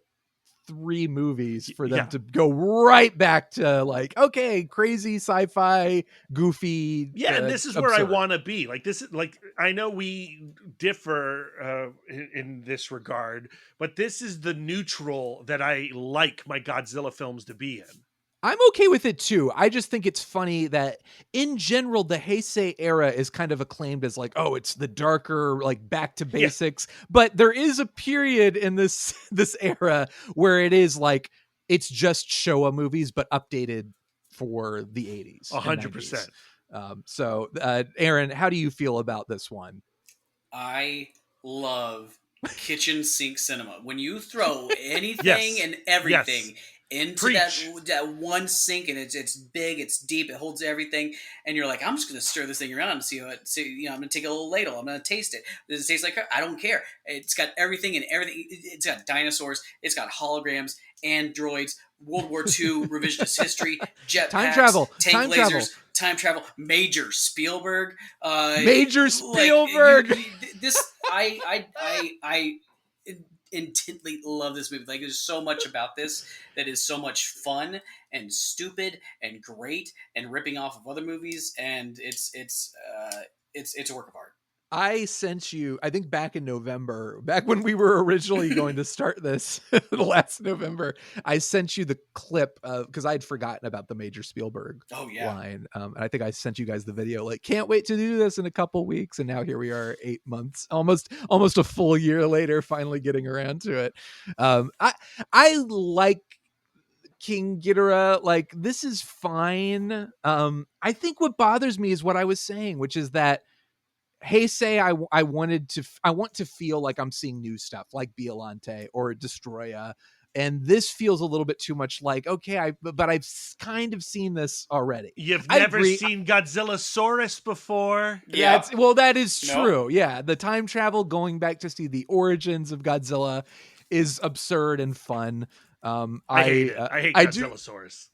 3 movies for them Yeah, to go right back to like, okay, crazy sci-fi, goofy, yeah, and this is where I absurd. want to be. Like this is like I know we differ in this regard, but this is the neutral that I like my Godzilla films to be in. I'm okay with it too. I just think it's funny that in general, the Heisei era is kind of acclaimed as like, oh, it's the darker, like back to Yeah, basics. But there is a period in this this era where it is like it's just Showa movies, but updated for the 80s and 90s. 100%. Aaron, how do you feel about this one? I love kitchen sink cinema. When you throw anything Yes, and yes, everything into that preach. that one sink, and it's big, it's deep, it holds everything, and you're like, I'm just gonna stir this thing around and see what see. I'm gonna take a little ladle. I'm gonna taste it. Does it taste like crap? I don't care. It's got everything and everything. It's got dinosaurs. It's got holograms, androids, World War II revisionist history, Time jetpacks, travel, tank time travel, lasers, time travel, Major Spielberg. Major Like you, Spielberg. this, I intently love this movie. Like, there's so much about this that is so much fun and stupid and great and ripping off of other movies, and it's a work of art. I sent you, I think back in November, back when we were originally going to start this last November, I sent you the clip because I'd forgotten about the Major Spielberg Oh yeah. line. And I think I sent you guys the video, like, can't wait to do this in a couple weeks. And now here we are 8 months, almost a full year later, finally getting around to it. I like King Ghidorah. Like, this is fine. I think what bothers me is what I was saying, which is that Heisei, I want to feel like I'm seeing new stuff like Biollante or Destoroyah, and this feels a little bit too much like, okay, but I've kind of seen this already. You've I never agree. seen Godzillasaurus before? Yeah. That is No. true. Yeah, the time travel, going back to see the origins of Godzilla, is absurd and fun. I hate it. I hate I do. Godzillasaurus.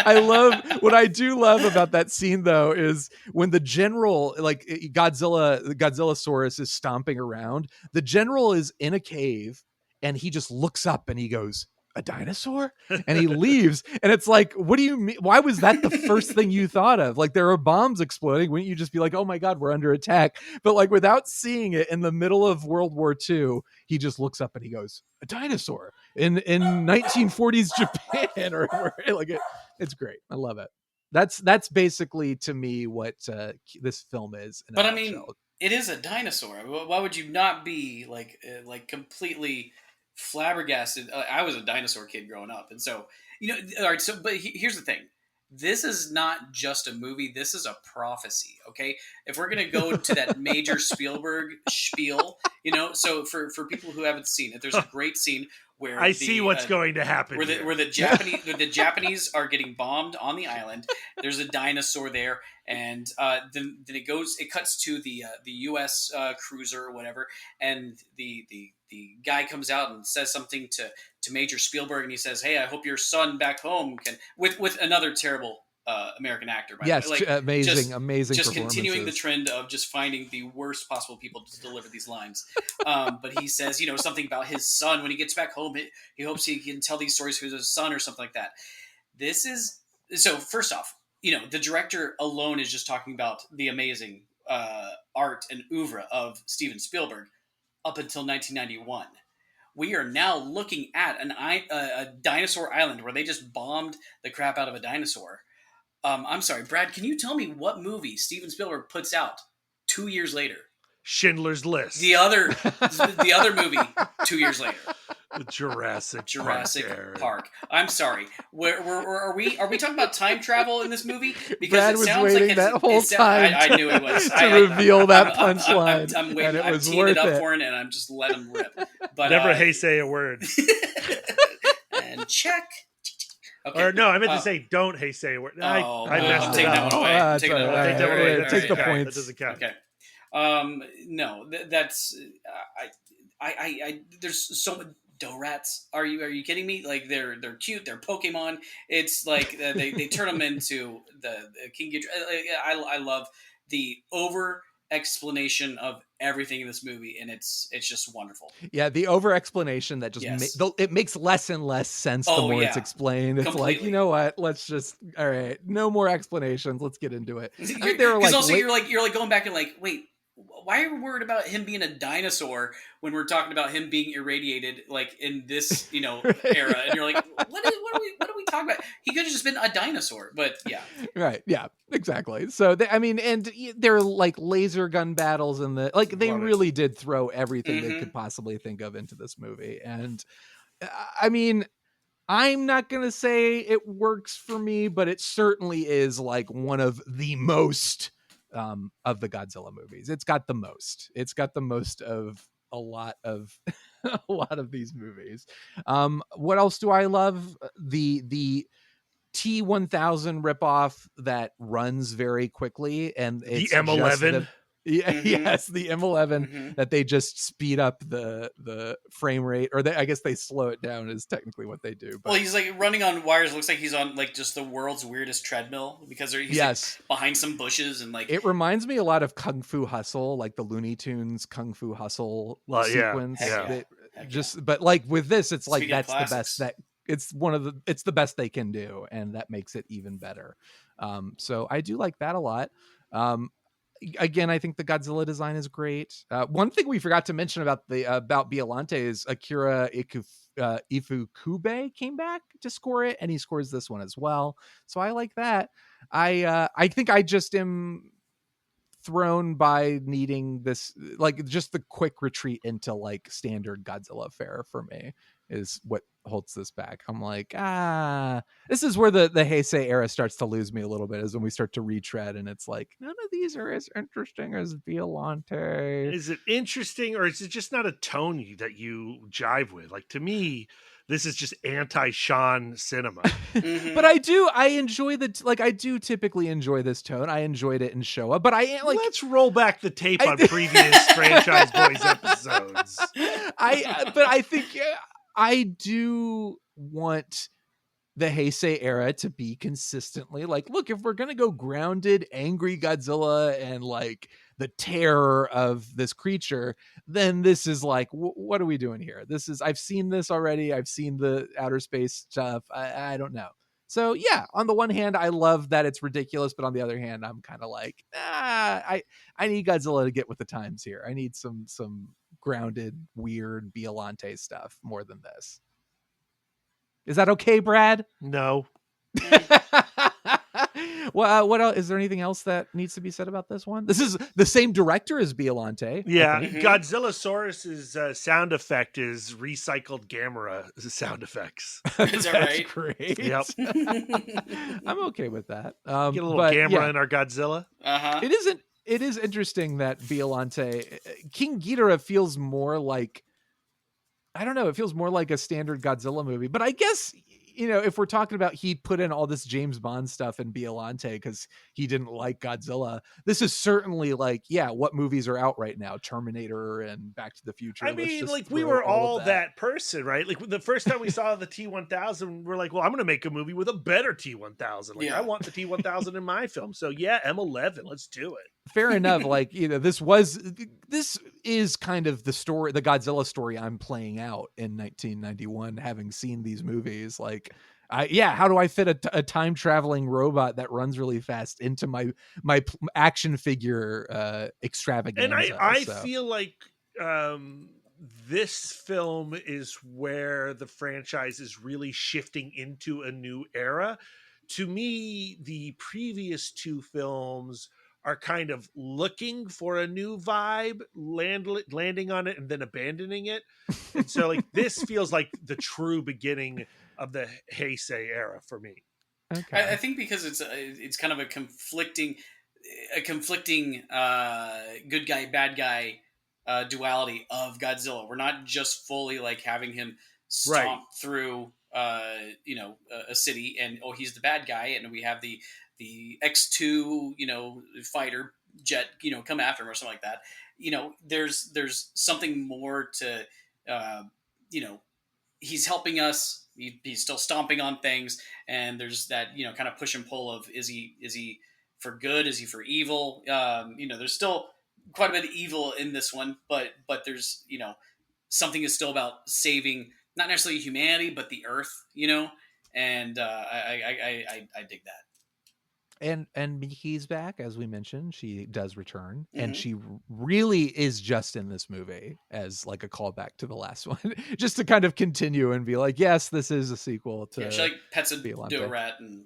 I love what I do love about that scene though is when the general, like the Godzillasaurus is stomping around. The general is in a cave and he just looks up and he goes, "A dinosaur?" And he leaves. And it's like, what do you mean? Why was that the first thing you thought of? Like, there are bombs exploding. Wouldn't you just be like, oh my God, we're under attack? But like, without seeing it, in the middle of World War II, he just looks up and he goes, "A dinosaur in 1940s Japan," or like it's great. I love it. That's basically to me what this film is in a But I mean, nutshell. it is a dinosaur. Why would you not be like completely flabbergasted? I was a dinosaur kid growing up, and so All right. So, but here's the thing: this is not just a movie. This is a prophecy. Okay, if we're gonna go to that Major Spielberg spiel, so for people who haven't seen it, there's a great scene where I see what's going to happen where here. the Japanese are getting bombed on the island. There's a dinosaur there, and then it cuts to the U.S. Cruiser or whatever, and the guy comes out and says something to Major Spielberg, and he says, "Hey, I hope your son back home can," with another terrible American actor, by Yes, the way. Like, amazing just continuing the performances. trend of just finding the worst possible people to deliver these lines. But he says, something about his son when he gets back home. He hopes he can tell these stories to his son or something like that. This is so. First off, the director alone is just talking about the amazing art and oeuvre of Steven Spielberg. up until 1991. We are now looking at a dinosaur island where they just bombed the crap out of a dinosaur. I'm sorry, Brad, can you tell me what movie Steven Spielberg puts out 2 years later? Schindler's List. The other movie 2 years later. Jurassic Park. I'm sorry. Are we talking about time travel in this movie? Because Brad was waiting that whole time. I knew he was to reveal that punchline. I'm waiting. And it was I'm worth teeing it up it. for him, and I'm just letting him rip. But never say a word. And check. Okay. Or no, I meant to say don't say a word. I messed I'm it taking up. that one away. That's Taking that all one right. away. Take the That points. doesn't count. Okay. No, that's I there's so many Do-rats. Are you kidding me? Like they're cute. They're Pokemon. It's like they turn them into the King Ghidorah. I love the over explanation of everything in this movie, and it's just wonderful. Yeah, the over explanation that just it makes less and less sense the more it's explained. It's Completely. like, you know what? Let's just all right, no more explanations. Let's get into it. You're like going back and like, wait, why are we worried about him being a dinosaur when we're talking about him being irradiated like in this era? And you're like, what are we talking about? He could have just been a dinosaur, but yeah, right, yeah, exactly. So and they're like laser gun battles and they really did throw everything they could possibly think of into this movie. And I mean, I'm not gonna say it works for me, but it certainly is like one of the most of the Godzilla movies. It's got the most of a lot of these movies. What else do I love? The T-1000 ripoff that runs very quickly, and it's the M11. Yes, the M11 that they just speed up the frame rate, or I guess they slow it down is technically what they do. But well, he's like running on wires. Looks like he's on like just the world's weirdest treadmill because he's like behind some bushes and like it reminds me a lot of Kung Fu Hustle, like the Looney Tunes Kung Fu Hustle sequence. But like with this, it's like that's the best it's the best they can do, and that makes it even better. So I do like that a lot. Again, I think the Godzilla design is great. One thing we forgot to mention about Biollante is Akira Ifukube came back to score it, and he scores this one as well. So I like that. I think I just am thrown by needing this, like just the quick retreat into like standard Godzilla fare for me is what holds this back. I'm like, this is where the Heisei era starts to lose me a little bit, is when we start to retread and it's like, none of these are as interesting as Biollante. Is it interesting, or is it just not a tone that you jive with? Like, to me, this is just anti-Shawn cinema. But I enjoy I do typically enjoy this tone. I enjoyed it in Showa, but I like, let's roll back the tape on previous Franchyze Boiz episodes. But I think I do want the Heisei era to be consistently like, look, if we're going to go grounded, angry Godzilla and like the terror of this creature, then this is like, what are we doing here? I've seen this already. I've seen the outer space stuff. I don't know. So yeah, on the one hand, I love that it's ridiculous, but on the other hand, I'm kind of like, I need Godzilla to get with the times here. I need some grounded, weird Biollante stuff more than this. Is that okay, Brad? No. Well, what else? Is there anything else that needs to be said about this one? This is the same director as Biollante. Yeah, Godzillasaurus's sound effect is recycled Gamera sound effects. Is that right? Great. Yep. I'm okay with that. Get a little Gamera in our Godzilla. It is interesting that Biollante, King Ghidorah feels more like, I don't know, it feels more like a standard Godzilla movie. But I guess, if we're talking about he put in all this James Bond stuff in Biollante because he didn't like Godzilla, this is certainly like, what movies are out right now? Terminator and Back to the Future. I mean, like, we were all that person, right? Like, the first time we saw the T-1000, we're like, well, I'm going to make a movie with a better T-1000. Like, I want the T-1000 in my film. So yeah, M11, let's do it. Fair enough. Like, this is kind of the story, the Godzilla story I'm playing out in 1991, having seen these movies. Like, how do I fit a time traveling robot that runs really fast into my action figure extravaganza? And I feel like this film is where the franchise is really shifting into a new era. To me, the previous two films are kind of looking for a new vibe, landing on it and then abandoning it. And so like this feels like the true beginning of the Heisei era for me. Okay. I think because it's kind of a conflicting good guy bad guy duality of Godzilla. We're not just fully like having him stomp through a city and he's the bad guy, and we have the X2 fighter jet come after him or something like that. There's something more to he's helping us. He's still stomping on things, and there's that kind of push and pull of is he for good, is he for evil? There's still quite a bit of evil in this one, but there's something is still about saving not necessarily humanity but the earth, and I dig that. And Miki's back, as we mentioned. She does return, Mm-hmm. and she really is just in this movie as like a callback to the last one, just to kind of continue and be like, yes, this is a sequel to. Yeah, she like pets a Biollante. rat and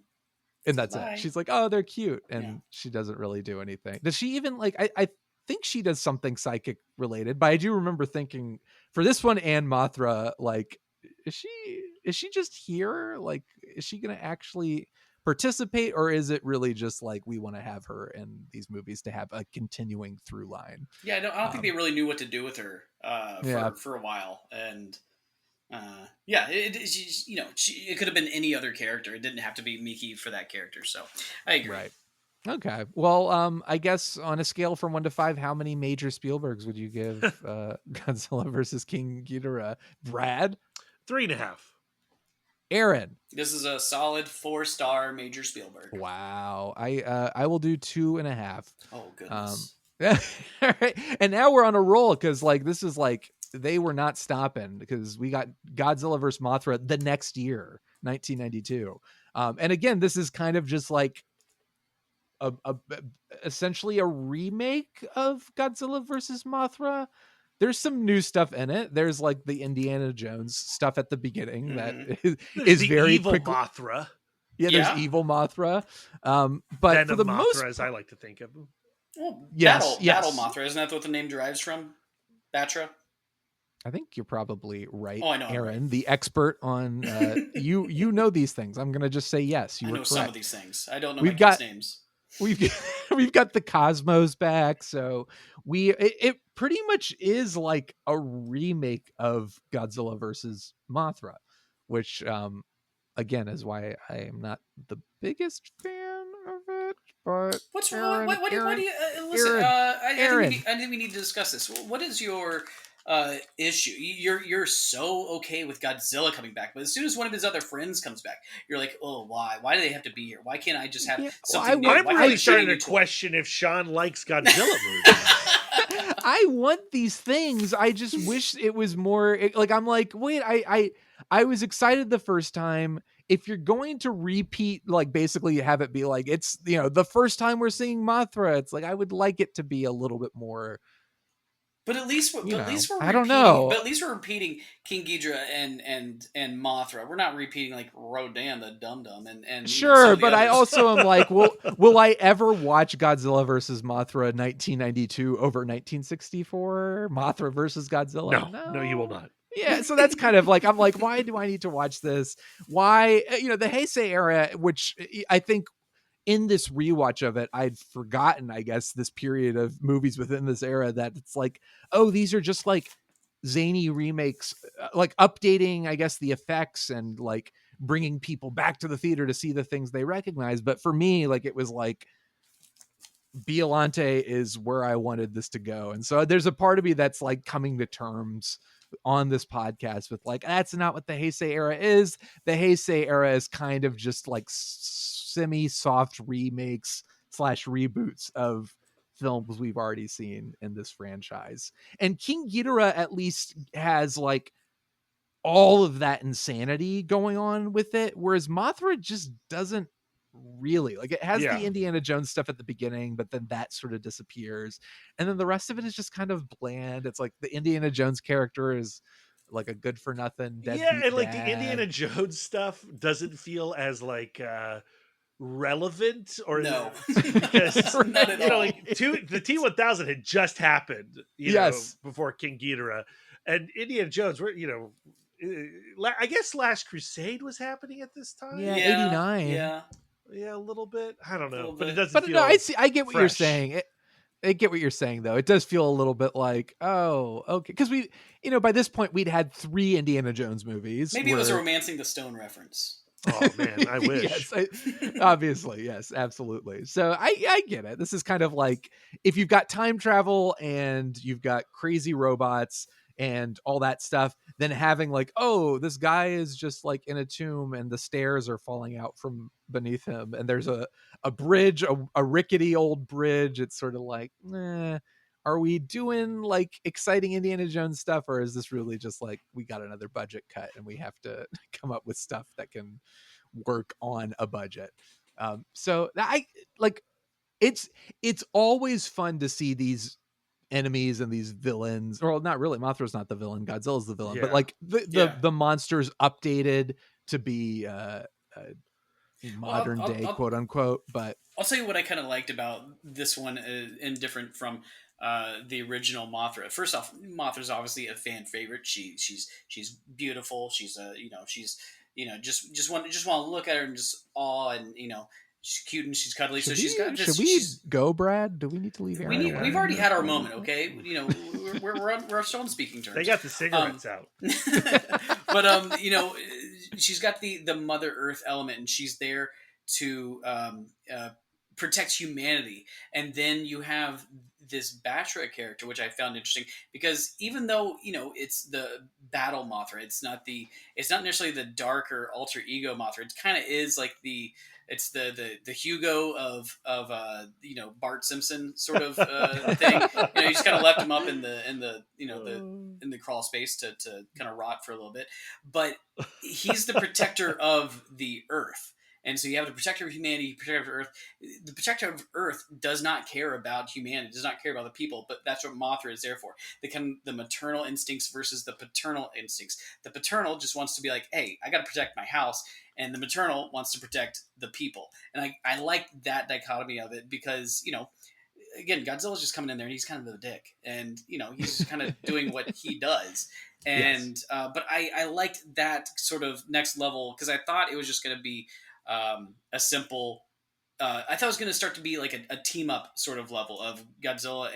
that's bye. it. She's like, oh, they're cute, and Yeah. she doesn't really do anything. Does she even like? I think she does something psychic related, but I do remember thinking for this one and Mothra, like, is she just here? Like, is she gonna actually participate, or is it really just like we want to have her in these movies to have a continuing through line? Yeah, I don't think they really knew what to do with her for a while, and it could have been any other character. It didn't have to be Miki for that character. So I agree. Right. Okay. Well, I guess on a scale from 1 to 5, how many major Spielbergs would you give Godzilla versus King Ghidorah? Brad? 3.5. Aaron? This is a solid 4-star major Spielberg. Wow. I will do 2.5. Oh goodness. All right. And now we're on a roll, because like this is like they were not stopping, because we got Godzilla vs. Mothra the next year, 1992. And again, this is kind of just like essentially a remake of Godzilla versus Mothra. There's some new stuff in it. There's like the Indiana Jones stuff at the beginning that is very evil quickly. Mothra. Yeah, there's evil Mothra. But Venom for the Mothra, most, as I like to think of him. Well, yes. Battle Mothra, isn't that what the name derives from? Batra? I think you're probably right, I know, Aaron, right. the expert on you know these things. I'm gonna just say yes. You I were know correct. some of these things. I don't know We've my got- kids' names. We've got the Cosmos back, so it pretty much is like a remake of Godzilla versus Mothra, which again is why I am not the biggest fan of it. But What do Aaron, you listen? Aaron, I think we need to discuss this. What is your issue? You're so okay with Godzilla coming back, but as soon as one of his other friends comes back, you're like, oh, why? Why do they have to be here? Why can't I just have something new? I'm Why really can't starting they to do question if Shawn likes Godzilla movies. I want these things. I just wish it was more like, I'm like, wait, I was excited the first time. If you're going to repeat, like basically have it be like, it's, the first time we're seeing Mothra, it's like, I would like it to be a little bit more. But at least we're I don't know. But at least we're repeating King Ghidorah and Mothra. We're not repeating like Rodan the Dum Dum and sure, but I also am like, will I ever watch Godzilla versus Mothra 1992 over 1964? Mothra versus Godzilla? No, you will not. Yeah, so that's kind of like, I'm like, why do I need to watch this? Why, the Heisei era, which I think in this rewatch of it, I'd forgotten, I guess, this period of movies within this era, that it's like, oh, these are just like zany remakes, like updating, I guess, the effects and like bringing people back to the theater to see the things they recognize. But for me, like, it was like, Biollante is where I wanted this to go. And so there's a part of me that's like coming to terms on this podcast with like, that's not what the Heisei era is. The Heisei era is kind of just like semi-soft remakes / reboots of films we've already seen in this franchise. And King Ghidorah at least has like all of that insanity going on with it, whereas Mothra just doesn't really. Like it has Yeah. the Indiana Jones stuff at the beginning, but then that sort of disappears, and then the rest of it is just kind of bland. It's like the Indiana Jones character is like a good for nothing deadbeat and like the dad. Indiana Jones stuff doesn't feel as like relevant or No. because Not at all. like the T-1000 had just happened, Yes. before King Ghidorah, and Indiana Jones were, I guess Last Crusade was happening at this time. Yeah, Yeah, 89. Yeah, a little bit. I don't know, little but it bit. doesn't But feel. no, I get what you're fresh. saying. I get what you're saying, though. It does feel a little bit like, oh, okay, because we, by this point we'd had 3 Indiana Jones movies. Maybe it was a Romancing the Stone reference. Oh man, I wish. Yes, obviously, yes, absolutely. So I get it. This is kind of like if you've got time travel and you've got crazy robots and all that stuff, then having like, oh, this guy is just like in a tomb and the stairs are falling out from beneath him and there's a bridge, a rickety old bridge. It's sort of like, are we doing like exciting Indiana Jones stuff, or is this really just like we got another budget cut and we have to come up with stuff that can work on a budget? So I like it's always fun to see these enemies and these villains, or not really. Mothra's not the villain, Godzilla's the villain, but like the monsters updated to be modern day, quote unquote. But I'll tell you what I kind of liked about this one, and different from the original Mothra. First off, Mothra's obviously a fan favorite. She's beautiful. She's she's just want to look at her and just awe, and she's cute and she's cuddly. Should we go, Brad? Do we need to leave? We've already had our moment, okay? We're on speaking terms. They got the cigarettes out. But she's got the Mother Earth element, and she's there to protect humanity. And then you have this Batra character, which I found interesting, because even though it's the battle Mothra, it's not necessarily the darker alter ego Mothra. It kind of is like the Hugo of Bart Simpson sort of thing. You just kind of left him up in the crawl space to kind of rot for a little bit, but he's the protector of the Earth. And so you have the protector of humanity, protector of Earth. The protector of Earth does not care about humanity, does not care about the people, but that's what Mothra is there for. The maternal instincts versus the paternal instincts. The paternal just wants to be like, hey, I got to protect my house. And the maternal wants to protect the people. And I like that dichotomy of it because, again, Godzilla's just coming in there and he's kind of a dick. And, he's just kind of doing what he does. And, yes. But I liked that sort of next level because I thought it was just going to be a simple, I thought it was going to start to be like a team up sort of level of Godzilla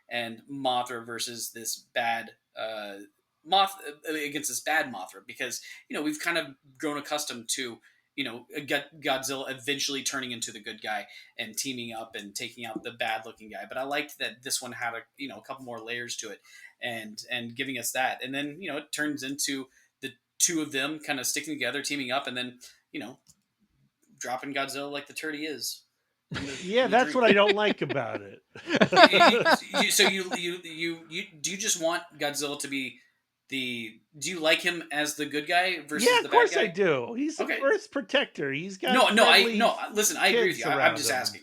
and Mothra versus this bad, against this bad Mothra, because we've kind of grown accustomed to Godzilla eventually turning into the good guy and teaming up and taking out the bad looking guy. But I liked that this one had a couple more layers to it and giving us that, and then it turns into the two of them kind of sticking together, teaming up, and then dropping Godzilla like the turd he is. That's what I don't like about it. So do you just want Godzilla to be do you like him as the good guy versus the bad guy? Yeah, of course I do. He's the Earth's protector. He's got listen, I agree with you. I'm just asking.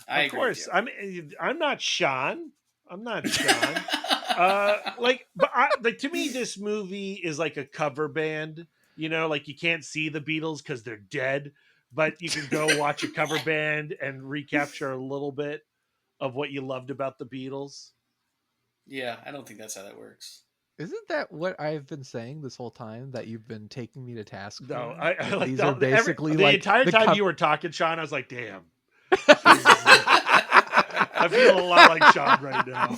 Of course. I'm not Shawn. But to me, this movie is like a cover band. Like you can't see the Beatles because they're dead, but you can go watch a cover band and recapture a little bit of what you loved about the Beatles. Yeah, I don't think that's how that works. Isn't that what I've been saying this whole time? That you've been taking me to task? No, these are basically the entire time you were talking, Shawn. I was like, damn. I feel a lot like Shawn right now.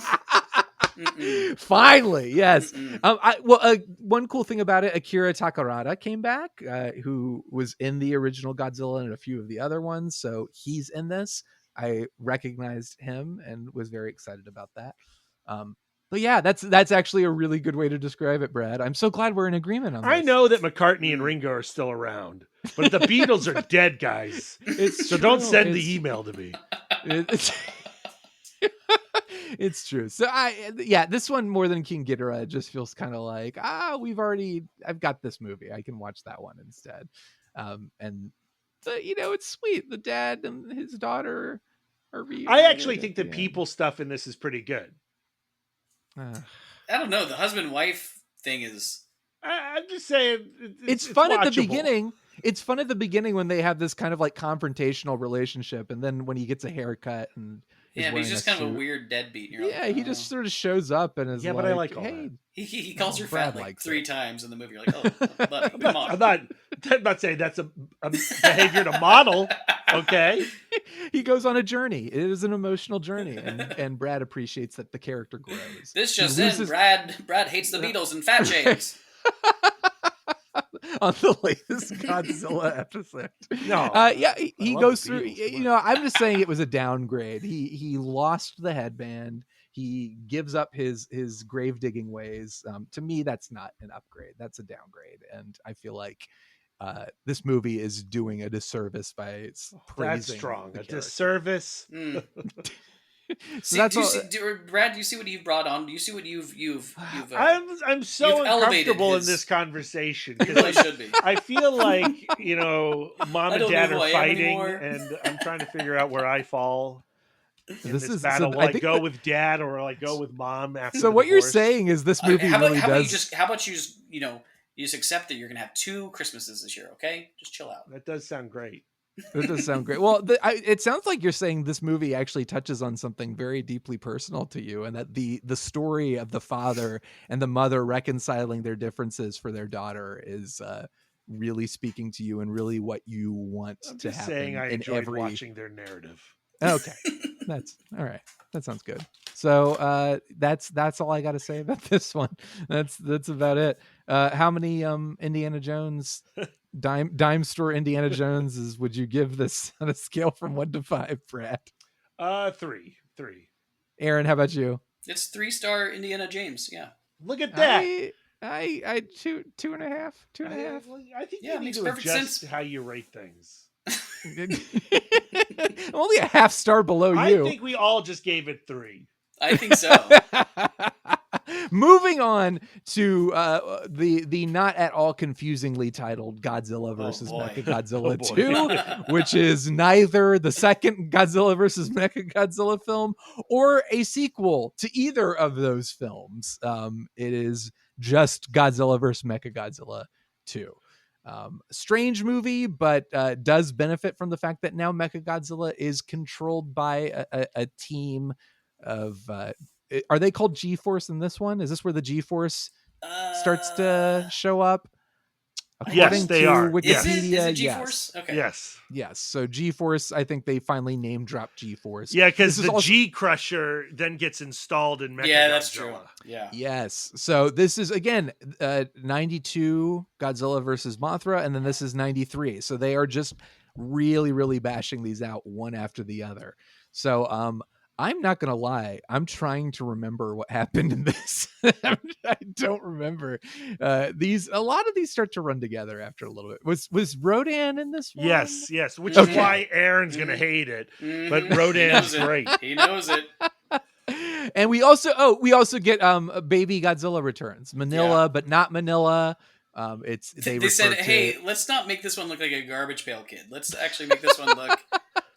Finally, yes. One cool thing about it, Akira Takarada came back, who was in the original Godzilla and a few of the other ones. So he's in this. I recognized him and was very excited about that. But yeah, that's actually a really good way to describe it, Brad. I'm so glad we're in agreement on this. I know that McCartney and Ringo are still around, but the Beatles are dead, guys. So don't send the email to me. It's true. So this one more than King Ghidorah just feels kind of like, I've got this movie. I can watch that one instead. And it's sweet. The dad and his daughter are reunited. I actually think the at the people stuff in this is pretty good. end. I don't know. The husband-wife thing is... I'm just saying, it's fun at the watchable. beginning. It's fun at the beginning when they have this kind of like confrontational relationship, and then when he gets a haircut and is Yeah, but he's wearing just a kind of a suit. weird deadbeat. You're Yeah, like, he just sort of shows up and is Yeah, like, but I like all hey, that. He calls her Brad fat like likes 3 it. times in the movie. You're like, oh, buddy, come on. I'm not saying that's a behavior to model. Okay. he goes on a journey. It is an emotional journey, and Brad appreciates that the character grows. This He just in, loses- Brad hates the Beatles and fat shamings. on the latest Godzilla episode. No, yeah, he love goes the through. Beatles, come I'm just saying it was a downgrade. He lost the headband. He gives up his grave digging ways. To me, that's not an upgrade. That's a downgrade, and I feel like this movie is doing a disservice by praising. That's strong. the A character. disservice. So that's all. Brad, do you see what you've brought on? Do you see what you've I'm so you've elevated uncomfortable in his- this conversation you really because should be. I feel like mom I and don't dad know who are I am fighting, anymore. and I'm trying to figure out where I fall in This this is- battle. so Will I I think go that- with dad or will I go with mom after? So the what you're divorce? saying is this movie how really about does. how about you just you just accept that you're gonna have 2 Christmases this year, okay? Just chill out. That does sound great. That does sound great. Well, it sounds like you're saying this movie actually touches on something very deeply personal to you, and that the story of the father and the mother reconciling their differences for their daughter is really speaking to you, and really what you want I'm to just happen saying I in enjoyed every. watching their narrative. Okay, that's all right. That sounds good. So that's all I got to say about this one. That's about it. How many Indiana Jones dime store Indiana Joneses would you give this on a scale from 1 to 5, Brad? 3. Aaron, how about you? It's 3-star Indiana James, yeah. Look at that. I 2.5. I think Yeah, you it need makes to perfect adjust sense. how you rate things. I'm only a half star below you. I think we all just gave it 3. I think so. Moving on to the not at all confusingly titled Godzilla versus boy. Mechagodzilla Oh, boy. 2, which is neither the second Godzilla versus Mechagodzilla film or a sequel to either of those films. It is just Godzilla versus Mechagodzilla 2. Strange movie, but does benefit from the fact that now Mechagodzilla is controlled by a team of are they called G-Force in this one? Is this where the G-Force starts to show up? Yes, they are. Is Wikipedia, it G-Force? yes. Okay. Yes. So G-Force, I think they finally name dropped G-Force. Yeah, because This is the also- G Crusher then gets installed in Mechagodzilla. Yeah, that's true. Yeah. Yes. So this is again 92 Godzilla versus Mothra, and then this is 93. So they are just really, really bashing these out one after the other. So I'm not gonna lie, I'm trying to remember what happened in this. I don't remember. A lot of these start to run together after a little bit. Was Rodan in this one? Yes, which Okay. is why Aaron's going to hate it. But Mhm. Rodan's He knows it. great. He knows it. And we also get baby Godzilla returns. Manila, but not Manila. They They said, refer to- "Hey, let's not make this one look like a garbage pail kid. Let's actually make this one look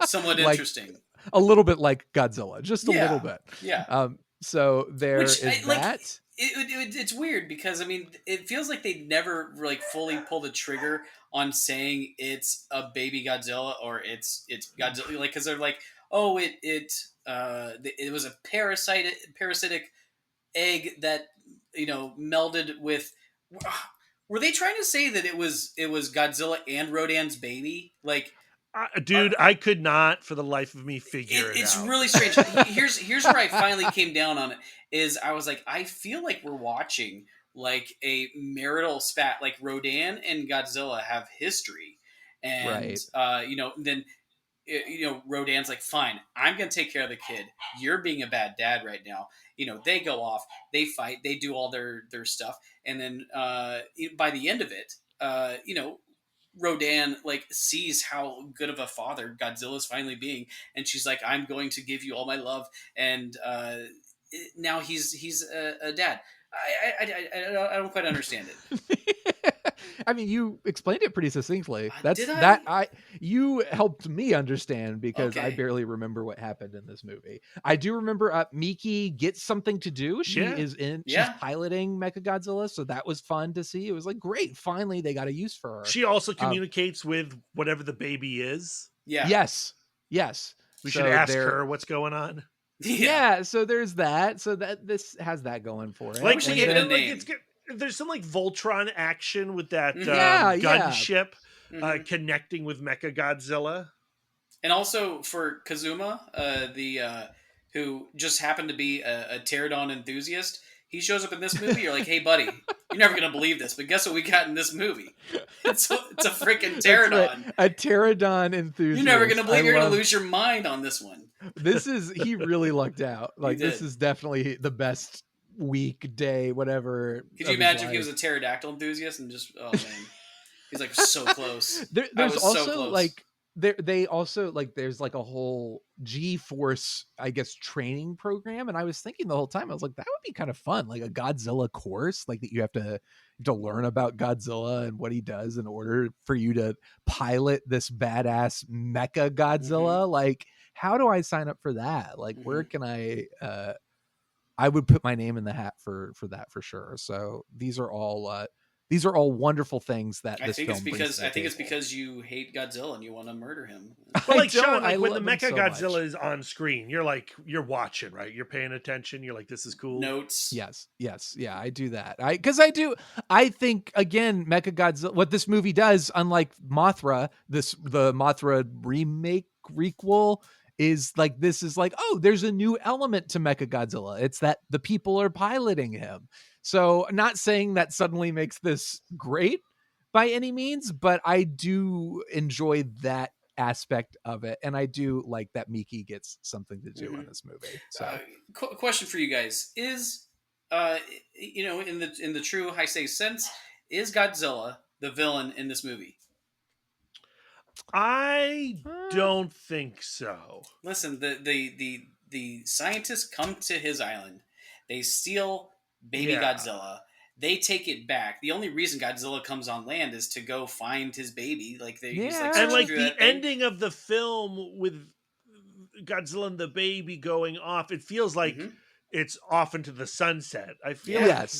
somewhat Like- interesting." a little bit like Godzilla, just a Yeah. little bit. Yeah. So there Which, is like, that. It's weird because I mean it feels like they never like fully pull the trigger on saying it's a baby Godzilla or it's Godzilla, like, because they're like, oh, it was a parasitic egg that melded with. Were they trying to say that it was Godzilla and Rodan's baby? Like, Dude, I could not for the life of me figure it it's out. really strange. Here's where I finally came down on it. Is I was like, I feel like we're watching like a marital spat. Like Rodan and Godzilla have history, and then Rodan's like, fine, I'm gonna take care of the kid. You're being a bad dad right now. They go off, they fight, they do all their stuff, and then by the end of it, Rodan like sees how good of a father Godzilla's finally being, and she's like, I'm going to give you all my love, and now he's a dad. I don't quite understand it. I mean, you explained it pretty succinctly. Did I? You helped me understand because I Okay. barely remember what happened in this movie. I do remember Miki gets something to do. She Yeah. is she's Yeah. piloting Mechagodzilla, so that was fun to see. It was like, great, finally they got a use for her. She also communicates with whatever the baby is. Yeah. Yes. We should ask her what's going on. Yeah, so there's that. So that this has that going for it. Like, she gave it a name. There's some like Voltron action with that Yeah, gunship Mhm. connecting with Mechagodzilla. And also for Kazuma, who just happened to be a pterodon enthusiast, he shows up in this movie. You're like, hey, buddy, you're never gonna believe this, but guess what we got in this movie? It's a freaking pterodon. Right. A pterodon enthusiast. You're never gonna believe. You're gonna lose your mind on this one. He really lucked out. Like, did. this is definitely the best week, day, whatever. Could you imagine if he was a pterodactyl enthusiast and just, oh man, he's like so close. There's also so close. like they also like there's like a whole G-force, I guess, training program, and I was thinking the whole time, I was like, that would be kind of fun, like a Godzilla course, like that you have to learn about Godzilla and what he does in order for you to pilot this badass mecha Godzilla. Like, how do I sign up for that? Like, where can I would put my name in the hat for that for sure. So these are all wonderful things that I think it's because you hate Godzilla and you want to murder him. But like, Shawn, like when the love him so Mechagodzilla much. is on screen, you're watching, right? You're paying attention. You're like, this is cool. Notes. Yes. Yeah, I do that. I think, again, Mechagodzilla, what this movie does, unlike Mothra, the Mothra remake requel, is like, this is like, oh, there's a new element to Mechagodzilla. It's that the people are piloting him. So, not saying that suddenly makes this great by any means, but I do enjoy that aspect of it, and I do like that Miki gets something to do in this movie. So, Question for you guys is, in the true Heisei sense, is Godzilla the villain in this movie? I don't think so. Listen, the scientists come to his island. They steal baby Godzilla. They take it back. The only reason Godzilla comes on land is to go find his baby. Like he's like, and like through the that thing. ending of the film with Godzilla and the baby going off, it feels like it's off into the sunset. I feel like,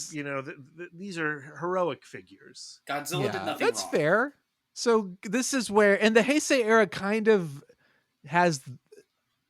these are heroic figures. Godzilla did nothing that's wrong. fair. So this is where, and the Heisei era kind of has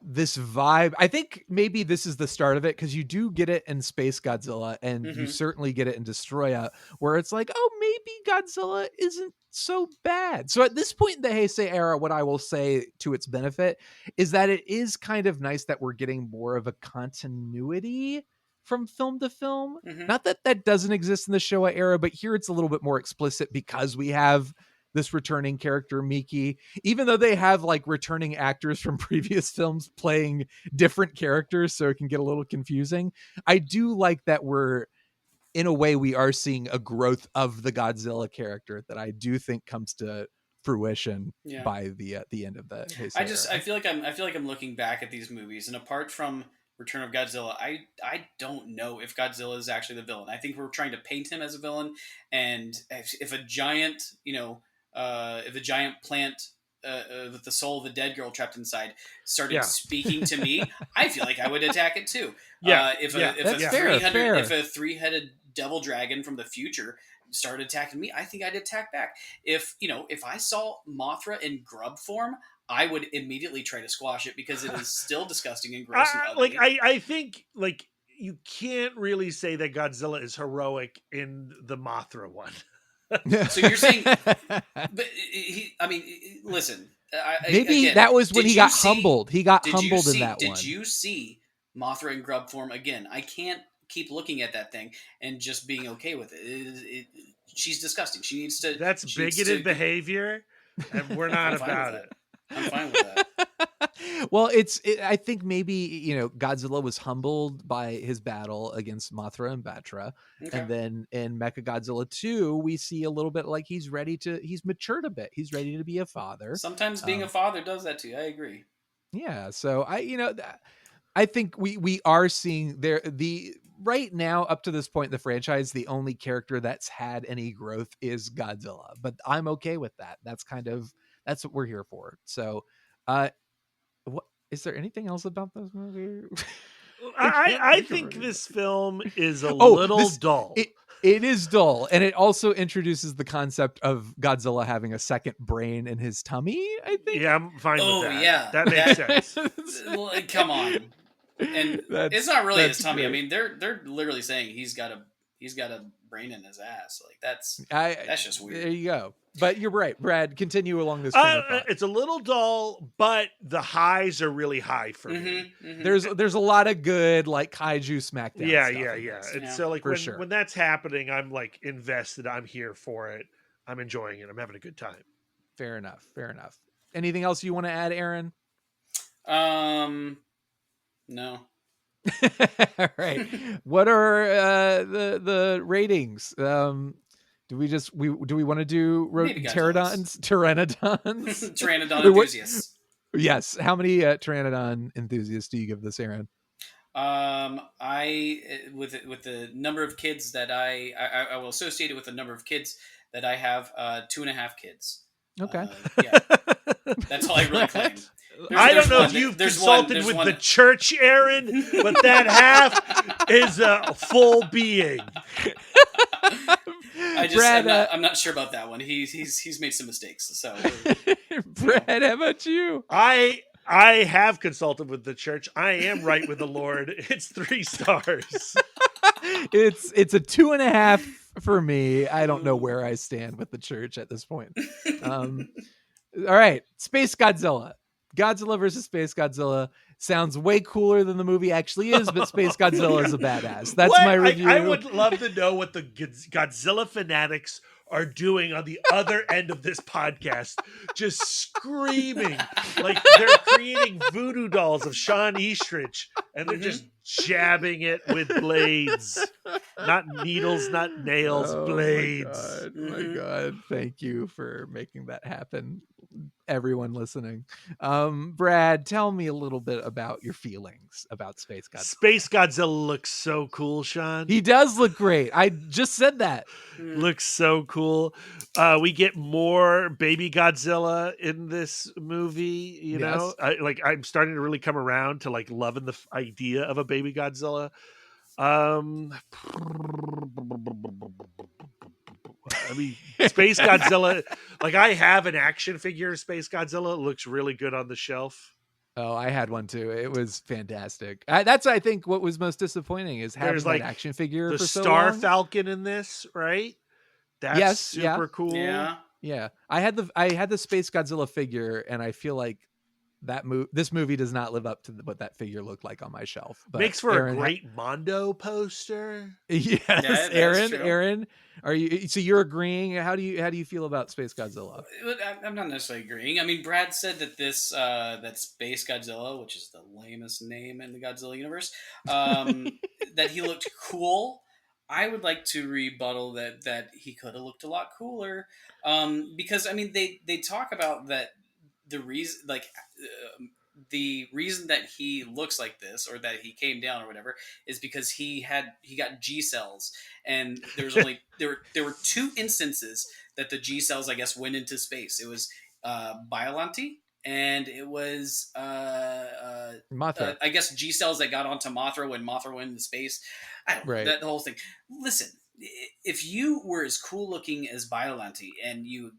this vibe. I think maybe this is the start of it, because you do get it in SpaceGodzilla, and you certainly get it in Destoroyah, where it's like, oh, maybe Godzilla isn't so bad. So at this point in the Heisei era, what I will say to its benefit is that it is kind of nice that we're getting more of a continuity from film to film. Not that that doesn't exist in the Showa era, but here it's a little bit more explicit because we have this returning character, Miki, even though they have like returning actors from previous films playing different characters, so it can get a little confusing. I do like that in a way, we are seeing a growth of the Godzilla character that I do think comes to fruition by the end of the Heisei era. I feel like I'm looking back at these movies, and apart from Return of Godzilla, I don't know if Godzilla is actually the villain. I think we're trying to paint him as a villain, and if a giant, if a giant plant with the soul of a dead girl trapped inside started speaking to me, I feel like I would attack it too. If a 3-headed devil dragon from the future started attacking me, I think I'd attack back. If I saw Mothra in grub form, I would immediately try to squash it because it is still disgusting and gross and ugly. I think like you can't really say that Godzilla is heroic in the Mothra one. So you're saying, but listen. Maybe that was when he got humbled. He got humbled in that one. Did you see Mothra in grub form again? I can't keep looking at that thing and just being okay with it. She's disgusting. She needs to. That's bigoted behavior, and we're not about it. I'm fine with that. Well, I think maybe, Godzilla was humbled by his battle against Mothra and Batra. Okay. And then in Mechagodzilla 2, we see a little bit like he's matured a bit. He's ready to be a father. Sometimes being a father does that too. I agree. Yeah. So I think we are seeing right now, up to this point in the franchise, the only character that's had any growth is Godzilla, but I'm okay with that. That's what we're here for. So, what is there anything else about this movie? I think this film is a little dull. It is dull, and it also introduces the concept of Godzilla having a second brain in his tummy, I think. Yeah, I'm fine with that. Yeah. That makes sense. Come on. And it's not really his tummy. Great. I mean, they're literally saying he's got a brain in his ass. Like that's just weird. There you go. But you're right, Brad. Continue along this train of thought. It's a little dull, but the highs are really high for me. Mm-hmm. There's a lot of good like kaiju smackdown. Yeah. And so like when that's happening, I'm like invested. I'm here for it. I'm enjoying it. I'm having a good time. Fair enough. Anything else you want to add, Aaron? No. All right. What are the ratings? Do we want to do pteranodons? Pteranodon enthusiasts. Yes. How many pteranodon enthusiasts do you give this, Aaron? I with the number of kids that I will associate it with the number of kids that I have. 2.5 kids. Okay. Yeah. That's all I really claim. I don't know if you've consulted with the church, Aaron, but that half is a full being. I'm not sure about that one. He's made some mistakes. So, Brad, how about you? I have consulted with the church. I am right with the Lord. It's 3 stars. It's a 2.5 for me. I don't know where I stand with the church at this point. All right, SpaceGodzilla. Godzilla versus SpaceGodzilla sounds way cooler than the movie actually is, but SpaceGodzilla is a badass. That's my review. I would love to know what the Godzilla fanatics are doing on the other end of this podcast, just screaming like they're creating voodoo dolls of Shawn Eastridge, and they're just jabbing it with blades, not needles, not nails, blades. My God. Thank you for making that happen, everyone listening. Brad, tell me a little bit about your feelings about SpaceGodzilla. SpaceGodzilla looks so cool, Shawn. He does look great. I just said that. Looks so cool. We get more baby Godzilla in this movie. You know, I'm starting to really come around to like loving the idea of a baby Godzilla. I mean, SpaceGodzilla, like I have an action figure of SpaceGodzilla. It looks really good on the shelf. Oh, I had one too. It was fantastic. That's, I think, what was most disappointing is having that action figure the for so Star long. Falcon in this, right? That's super cool. Yeah. I had the SpaceGodzilla figure, and I feel like this movie does not live up to what that figure looked like on my shelf. But makes for Aaron, a great Mondo poster. Yes, Aaron, you're agreeing? How do you feel about SpaceGodzilla? I'm not necessarily agreeing. I mean, Brad said that that SpaceGodzilla, which is the lamest name in the Godzilla universe, that he looked cool. I would like to rebuttal that he could have looked a lot cooler, because I mean they talk about that. The reason that he looks like this, or that he came down or whatever, is because he got G cells, and there were 2 instances that the G cells, I guess, went into space. It was Biollante, and it was Mothra. I guess G cells that got onto Mothra when Mothra went into space. I don't know, that the whole thing. Listen, if you were as cool looking as Biollante and you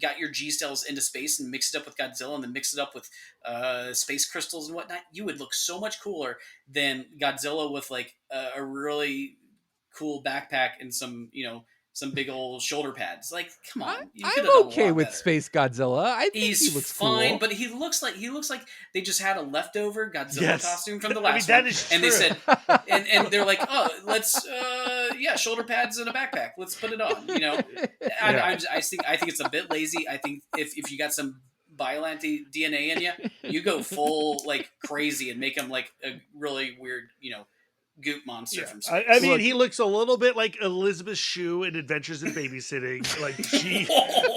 got your G cells into space and mixed it up with Godzilla and then mixed it up with space crystals and whatnot, you would look so much cooler than Godzilla with like a really cool backpack and some big old shoulder pads. Like, come on. I'm okay with SpaceGodzilla. I think he looks fine, cool. but he looks like they just had a leftover Godzilla costume from the last that one. is and true. They said, and they're like, oh, let's, shoulder pads and a backpack. Let's put it on. You know, I think it's a bit lazy. I think if you got some Biollante DNA in you go full like crazy and make him like a really weird, goop monster from space. I mean, he looks a little bit like Elizabeth Shue in Adventures in Babysitting. Like she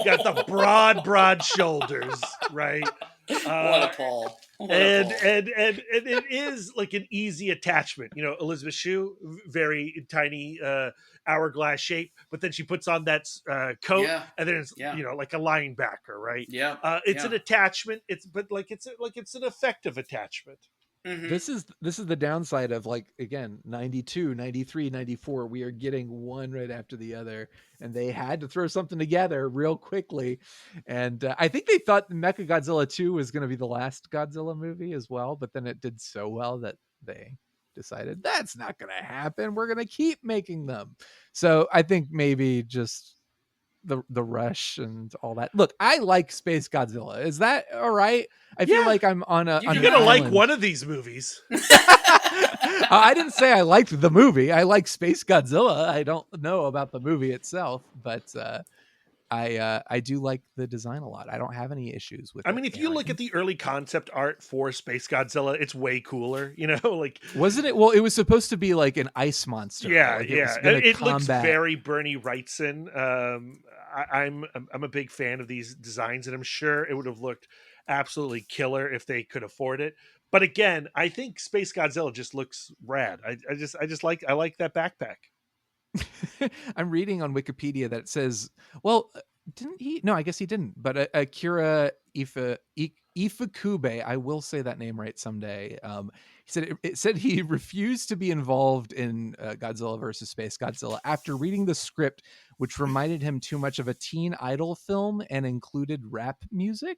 got the broad shoulders, right? What a Paul. What a and pull. and it is like an easy attachment. Elizabeth Shue, very tiny hourglass shape, but then she puts on that coat, Yeah. and then it's Yeah. like a linebacker, right? Yeah. It's Yeah. an attachment. It's an effective attachment. Mhm. This is the downside of, like, again, 92, 93, 94. We are getting one right after the other, and they had to throw something together real quickly. And I think they thought Mechagodzilla 2 was going to be the last Godzilla movie as well, but then it did so well that they decided that's not going to happen. We're going to keep making them. So I think maybe just the rush and all that. Look, I like Space Godzilla. Is that all right? I feel Yeah. like I'm on You're You're an gonna like island. one of these movies. I didn't say I liked the movie. I like Space Godzilla. I don't know about the movie itself, but I do like the design a lot. I don't have any issues with I it. mean, if you look Aaron. at the early concept art for Space Godzilla, it's way cooler. Like Wasn't it? Well, it was supposed to be like an ice monster. yeah, like yeah. was gonna It looks combat. very Bernie Wrightson. I'm a big fan of these designs, and I'm sure it would have looked absolutely killer if they could afford it. But again, I think Space Godzilla just looks rad. I like that backpack. I'm reading on Wikipedia that it says, well, didn't he? No, I guess he didn't. But Akira Ifukube, I will say that name right someday. He said it said he refused to be involved in Godzilla versus Space Godzilla after reading the script, which reminded him too much of a teen idol film and included rap music.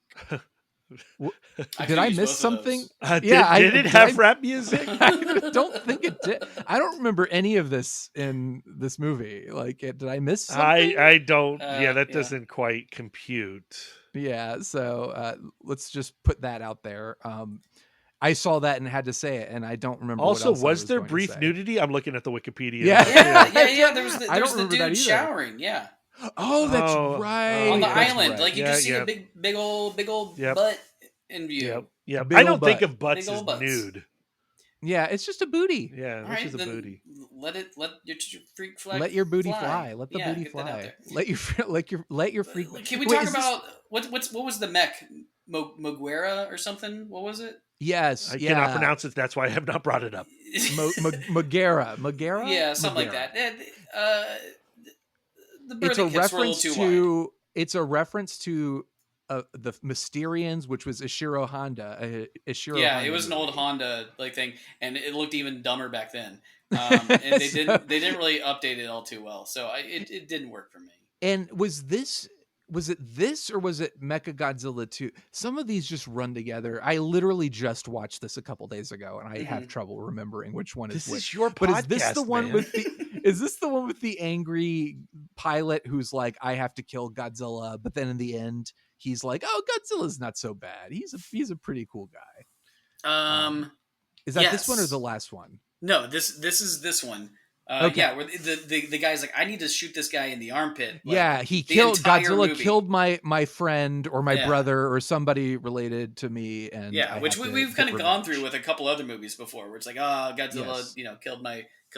Did I miss something? Did it have rap music? I don't think it did. I don't remember any of this in this movie. Like, did I miss something? I don't. That yeah. doesn't quite compute. Yeah, so let's just put that out there. I saw that and had to say it, and I don't remember. Also, what else I was there going to brief say. nudity? I'm looking at the Wikipedia. Yeah. Yeah. There was I don't the remember that dude either. showering. Yeah. Oh, that's Oh, right. On the That's island, right. like you Yeah, just see yeah. a big old Yep. butt in view. Yep. Big I ol' don't think butt. of butts Big ol' as butts. nude. Yeah, it's just a booty. Yeah, All this right, is a then booty. let your freak flag. Let your booty fly. Let the Yeah, booty get that out fly. there. Let your freak. Can we Wait, talk is this- about what was the mech Moguera or something? What was it? Yes, I yeah. cannot pronounce it. That's why I have not brought it up. Magera. Yeah, something Magera. like that. The It's a birthing kits were a little reference too wide. to. It's a reference to the Mysterians, which was Ishiro Honda. Yeah, Honda it was an old movie. Honda like thing, and it looked even dumber back then. And they So- didn't really update it all too well, so it didn't work for me. And was it this or was it Mechagodzilla 2? Some of these just run together. I literally just watched this a couple days ago, and I have trouble remembering which one is This which. is your But podcast, is this the one man. with the? Is this the one with the angry pilot who's like, I have to kill Godzilla, but then in the end he's like, oh, Godzilla's not so bad. He's a pretty cool guy. Is that this one or yes. the last one? No, this is this one. Okay. Yeah, where the guy's like, I need to shoot this guy in the armpit. Like, Yeah, he the killed entire Godzilla. movie. Killed my friend or my Yeah. brother or somebody related to me, and Yeah, I which had to we've get kind of gone revenge. through with a couple other movies before, where it's like, Godzilla, Yes. killed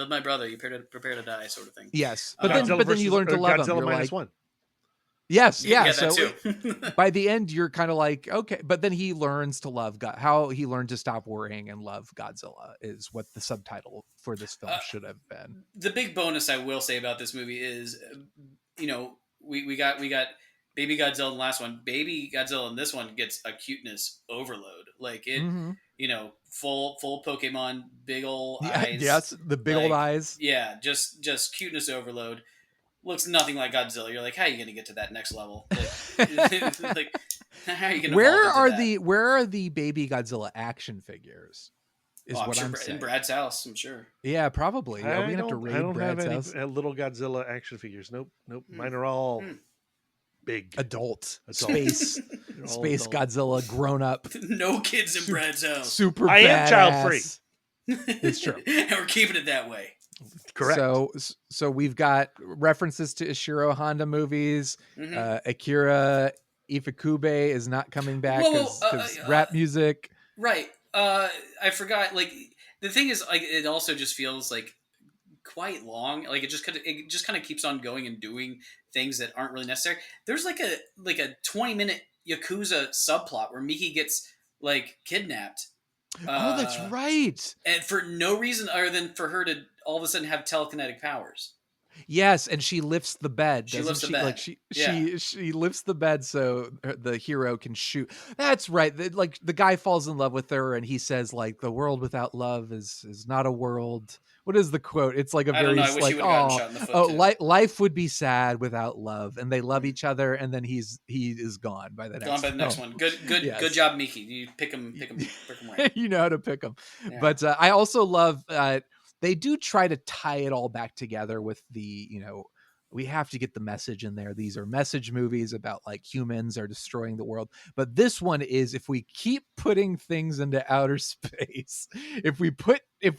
my brother. You prepare to die, sort of thing. Yes, Godzilla but then you versus- learn to or love Godzilla him. You're minus like, one. yes, yeah. that So too. by the end, you're kind of like, okay, but then he learns to love God. How he learned to stop worrying and love Godzilla is what the subtitle for this film should have been. The big bonus I will say about this movie is, we got Baby Godzilla in the last one. Baby Godzilla in this one gets a cuteness overload. Like it, Mhm. Full Pokemon, big old Yeah, eyes. yes, the big old like, eyes. Yeah, just cuteness overload. Looks nothing like Godzilla. You're like, how are you going to get to that next level? Like, like how are you going to? Where are the Baby Godzilla action figures? Is I'm what sure I'm saying. in Brad's house, I'm sure. Yeah, probably. Yeah, we're gonna have to raid I don't Brad's have any house. little Godzilla action figures. Nope. Mine are all big. Adult Adult. space They're all space adult. Godzilla grown up. No kids in Brad's house. Super. I am badass. child-free. It's true. And we're keeping it that way. Correct. So we've got references to Ishiro Honda movies. Mhm. Akira Ifukube is not coming back Whoa, because rap music. Right. I forgot. Like the thing is, like it also just feels like quite long. Like it just kind of keeps on going and doing things that aren't really necessary. There's like a 20-minute Yakuza subplot where Miki gets like kidnapped. Oh, that's right. And for no reason other than for her to all of a sudden have telekinetic powers. Yes, and she lifts the bed. She doesn't lifts the she? bed. Like she Yeah. she lifts the bed so the hero can shoot. That's right. Like the guy falls in love with her, and he says like the world without love is not a world. What is the quote? It's like a I don't very know. I wish he like would have gotten oh shot in the foot too. life would be sad without love, and they love each other, and then he is gone by the next. Gone by the next film. one. Good Yes. good job, Miki. You pick him right. You know how to pick them. Yeah. But I also love they do try to tie it all back together with the, we have to get the message in there. These are message movies about like humans are destroying the world. But this one is, if we keep putting things into outer space, if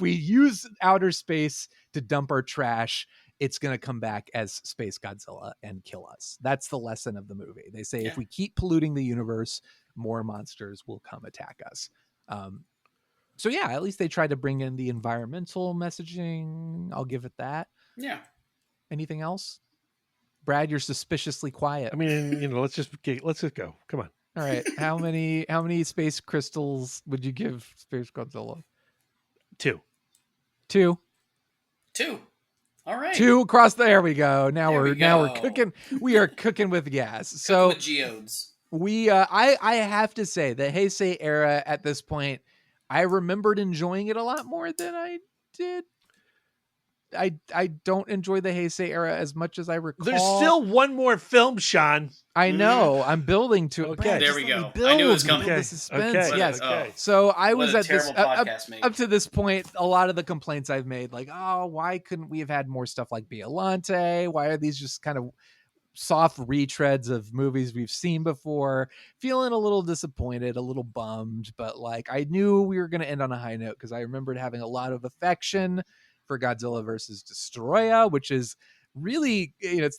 we use outer space to dump our trash, it's going to come back as SpaceGodzilla and kill us. That's the lesson of the movie. They say if we keep polluting the universe, more monsters will come attack us. So yeah, at least they tried to bring in the environmental messaging. I'll give it that. Yeah. Anything else? Brad, you're suspiciously quiet. I mean, let's just go. Come on. All right. How many space crystals would you give SpaceGodzilla? 2. 2. 2. All right. 2 across there we go. Now we're cooking. We are cooking with gas. So with geodes. We I have to say the HEISEI era at this point, I remembered enjoying it a lot more than I did. I don't enjoy the HEISEI era as much as I recall. There's still one more film, Shawn. I know. I'm building to it. Okay. Brad, There we let me go. I knew it was build coming. the Okay. suspense. Okay. Yes. Okay. So I What was a at this terrible podcast mate. up to this point. A lot of the complaints I've made, like, oh, why couldn't we have had more stuff like Biollante? Why are these just kind of soft retreads of movies we've seen before? Feeling a little disappointed, a little bummed, but like I knew we were going to end on a high note because I remembered having a lot of affection for Godzilla versus Destoroyah, which is really, it's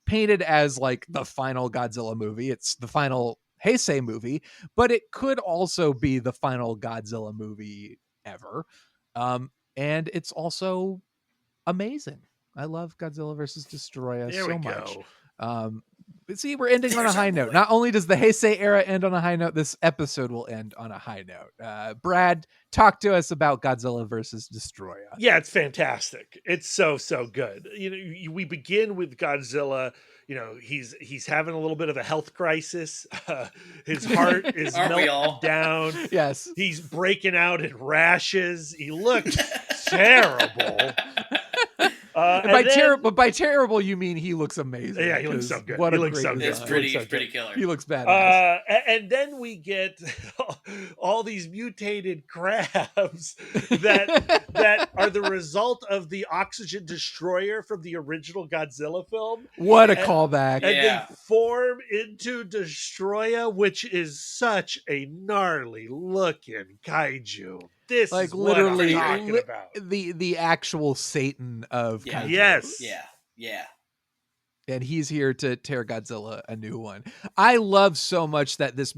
painted as like the final Godzilla movie. It's the final HEISEI movie, but it could also be the final Godzilla movie ever. And it's also amazing. I love Godzilla versus Destoroyah so much. But see, we're ending on a high note. Not only does the HEISEI era end on a high note, this episode will end on a high note. Brad, talk to us about Godzilla versus Destoroyah. Yeah, it's fantastic. It's so good. We begin with Godzilla. He's having a little bit of a health crisis. His heart is melting down. Yes, he's breaking out in rashes. He looks terrible. By terrible, you mean he looks amazing. Yeah, he looks so good. What he a looks great so good. It's pretty killer. He looks badass. And then we get all these mutated crabs that are the result of the oxygen destroyer from the original Godzilla film. What a callback. And they form into Destoroyah, which is such a gnarly looking kaiju. This like is literally what I'm talking about. The actual Satan of kaiju. Yes. Yeah. And he's here to tear Godzilla a new one. I love so much that this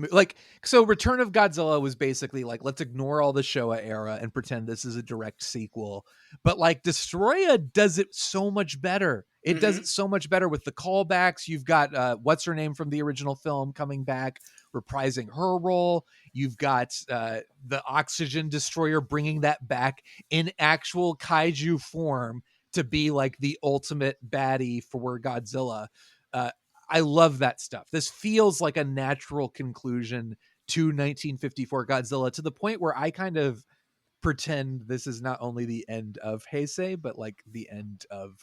so Return of Godzilla was basically like, let's ignore all the Showa era and pretend this is a direct sequel. But like Destoroyah does it so much better. It does it so much better with the callbacks. You've got what's her name from the original film coming back, reprising her role. You've got the oxygen destroyer bringing that back in actual kaiju form to be like the ultimate baddie for Godzilla. I love that stuff. This feels like a natural conclusion to 1954 Godzilla, to the point where I kind of pretend this is not only the end of HEISEI, but like the end of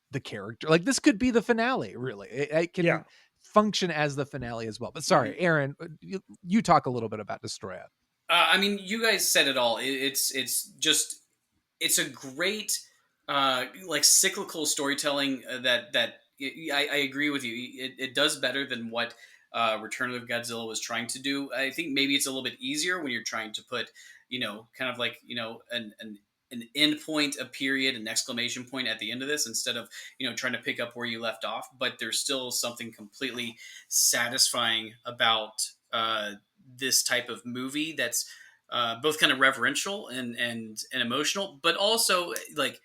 the character. Like this could be the finale, really. It can function as the finale as well. But sorry, Aaron, you talk a little bit about Destoroyah. I mean, you guys said it all. It's a great like cyclical storytelling that I agree with you. It does better than what Return of Godzilla was trying to do. I think maybe it's a little bit easier when you're trying to put, kind of like, an end point, a period, an exclamation point at the end of this, instead of, trying to pick up where you left off. But there's still something completely satisfying about this type of movie that's both kind of reverential and emotional, but also like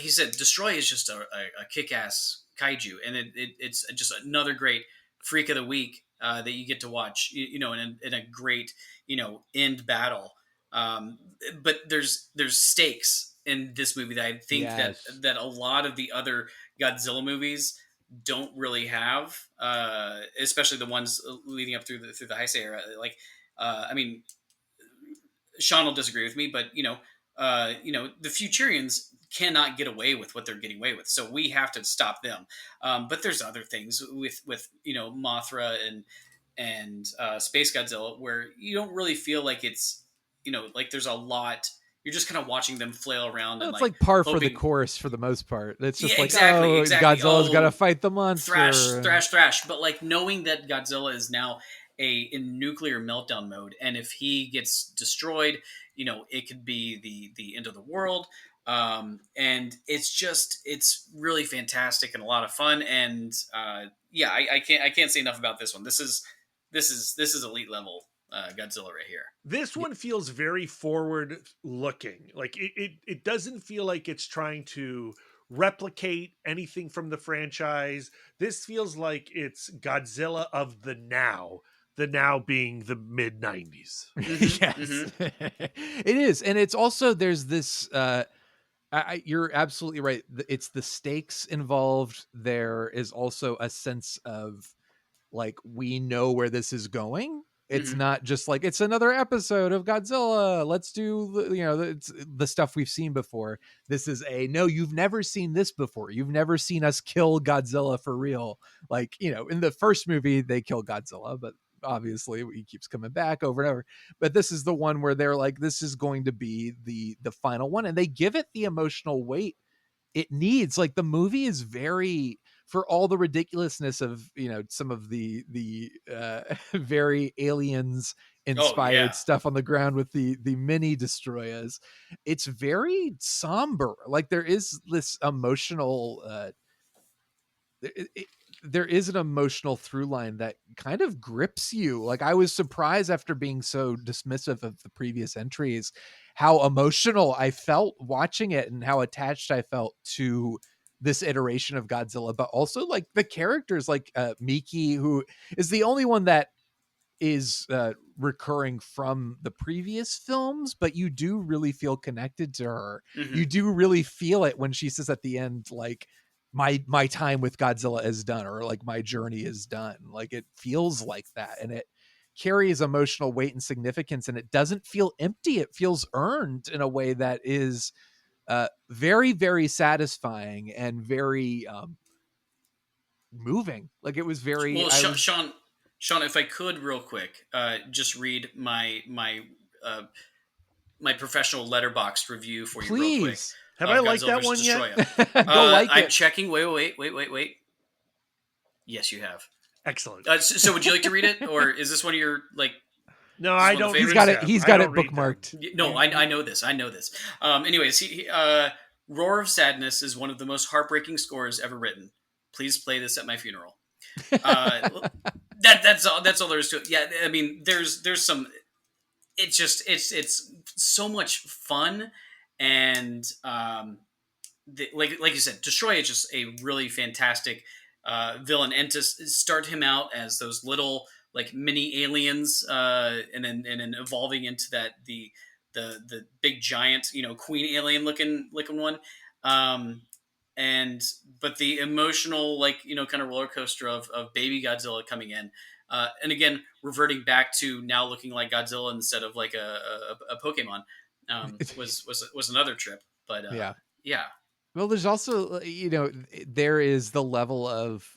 you said, Destoroyah is just a kick-ass kaiju, and it's just another great freak of the week that you get to watch, in a great, end battle. But there's stakes in this movie that I think Yes. that a lot of the other Godzilla movies don't really have, especially the ones leading up through the Heisei era. Like, I mean, Shawn will disagree with me, but the Futurians cannot get away with what they're getting away with, so we have to stop them. But there's other things with Mothra and Space Godzilla where you don't really feel like it's like there's a lot. You're just kind of watching them flail around Well, and it's like par for the hoping. course for the most part. It's just Yeah, like, exactly. Godzilla's got to Oh, fight the monster. thrash. But like knowing that Godzilla is now in nuclear meltdown mode, and if he gets destroyed, it could be the end of the world. And it's really fantastic and a lot of fun. And I can't say enough about this one. This is elite level Godzilla right here. This one feels very forward looking. Like it doesn't feel like it's trying to replicate anything from the franchise. This feels like it's Godzilla of the now being the mid 90s. Yes. It is. And it's also, there's this, you're absolutely right. It's the stakes involved. There is also a sense of like, we know where this is going. It's not just like, it's another episode of Godzilla. Let's do, it's the stuff we've seen before. This is no, you've never seen this before. You've never seen us kill Godzilla for real. Like, in the first movie, they kill Godzilla, but obviously he keeps coming back over and over. But this is the one where they're like, this is going to be the final one. And they give it the emotional weight it needs. Like, the movie is very, for all the ridiculousness of some of the very aliens inspired stuff on the ground with the mini Destoroyahs, it's very somber. Like, there is this emotional there is an emotional through line that kind of grips you. Like, I was surprised, after being so dismissive of the previous entries, how emotional I felt watching it and how attached I felt to this iteration of Godzilla, but also like the characters like Miki, who is the only one that is recurring from the previous films, but you do really feel connected to her. You do really feel it when she says at the end, like, my time with Godzilla is done, or like, my journey is done. Like, it feels like that, and it carries emotional weight and significance, and it doesn't feel empty. It feels earned in a way that is very, very satisfying and very moving. Like, it was very well. Shawn, if I could real quick, just read my professional letterboxd review for you real quick. Have I liked that one Destoroyah. yet? Go like I'm it. checking. Wait. Yes, you have. Excellent. So would you like to read it, or is this one of your like? No, I don't. He's got it. He's got it bookmarked. No, I know this. Anyways, Roar of Sadness is one of the most heartbreaking scores ever written. Please play this at my funeral. That's all there is to it. Yeah, I mean, there's some. It's so much fun, and like you said, Destoroyah is just a really fantastic villain, and to start him out as those little like mini aliens, and then evolving into the big giant, queen alien looking one, but the emotional, like, kind of roller coaster of baby Godzilla coming in, and again reverting back to now looking like Godzilla instead of like a Pokemon, was another trip. But yeah. Well, there's also, there is the level of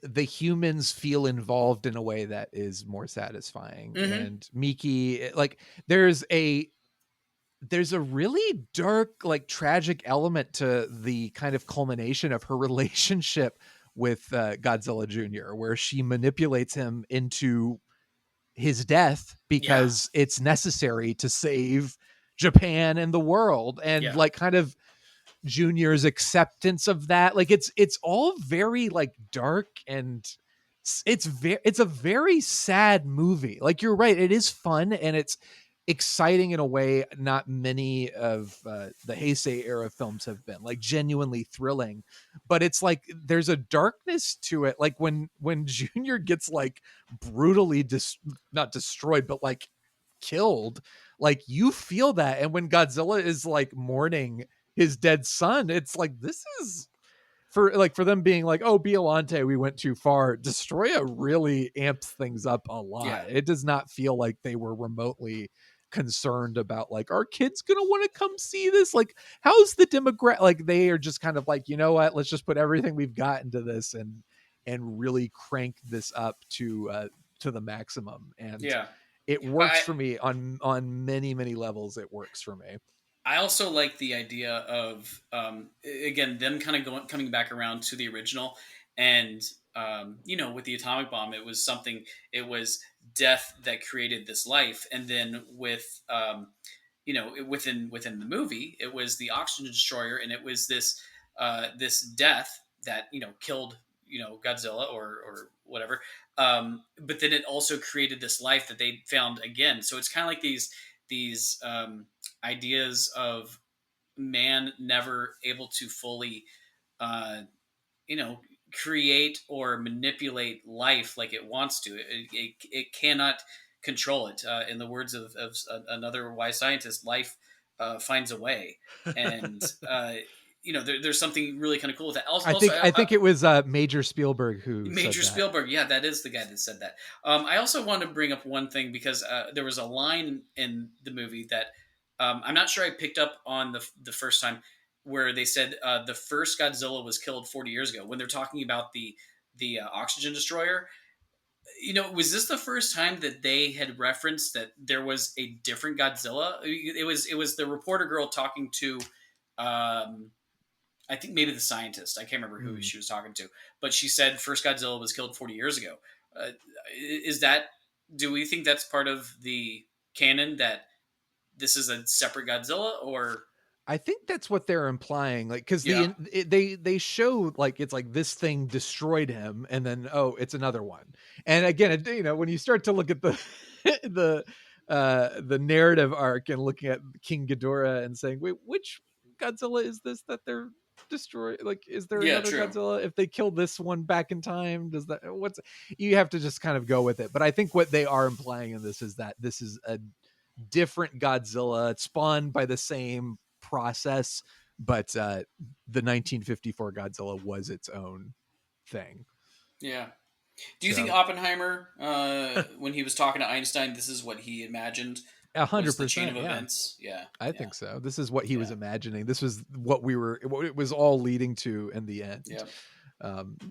the humans feel involved in a way that is more satisfying. And Miki, like, there's a really dark, like, tragic element to the kind of culmination of her relationship with Godzilla Jr., where she manipulates him into his death because it's necessary to save Japan and the world. And like, kind of Junior's acceptance of that, like, it's all very like dark, and it's a very sad movie. Like, you're right, it is fun, and it's exciting in a way not many of the Heisei era films have been, like genuinely thrilling. But it's like there's a darkness to it, like when Junior gets like brutally not destroyed but like killed, like you feel that. And when Godzilla is like mourning his dead son, it's like, this is for them being like, oh, Biollante, we went too far. Destoroyah really amps things up a lot. Yeah. It does not feel like they were remotely concerned about like, are kids gonna want to come see this? Like, how's the demographic? Like, they are just kind of like, you know what, let's just put everything we've got into this and really crank this up to the maximum. And Yeah. it works for me on many levels. It works for me. I also like the idea of again, them kind of coming back around to the original, and with the atomic bomb, it was death that created this life, and then with within the movie, it was the oxygen destroyer, and it was this death that killed Godzilla or whatever. But then it also created this life that they found again. So it's kind of like these ideas of man never able to fully, create or manipulate life like it wants to. It cannot control it. In the words of another wise scientist, life finds a way. And, there's something really kind of cool with that. I think it was Major Spielberg who said that. Spielberg. Yeah, that is the guy that said that. I also want to bring up one thing because there was a line in the movie that I'm not sure I picked up on the first time, where they said the first Godzilla was killed 40 years ago, when they're talking about the oxygen destroyer. Was this the first time that they had referenced that there was a different Godzilla? It was the reporter girl talking to, I think maybe the scientist. I can't remember who she was talking to, but she said first Godzilla was killed 40 years ago. Do we think that's part of the canon, that this is a separate Godzilla, or? I think that's what they're implying, like, because they show like it's like this thing destroyed him, and then it's another one. And again, when you start to look at the the narrative arc and looking at King Ghidorah and saying, wait, which Godzilla is this that they're destroying? Like, is there another true. Godzilla? If they kill this one back in time, does that you have to just kind of go with it. But I think what they are implying in this is that this is a different Godzilla. It's spawned by the same process, but the 1954 Godzilla was its own thing. Yeah. Do you think Oppenheimer, when he was talking to Einstein, this is what he imagined? 100%. The chain of events. Yeah, I think so. This is what he was imagining. This was what it was all leading to in the end. Yeah.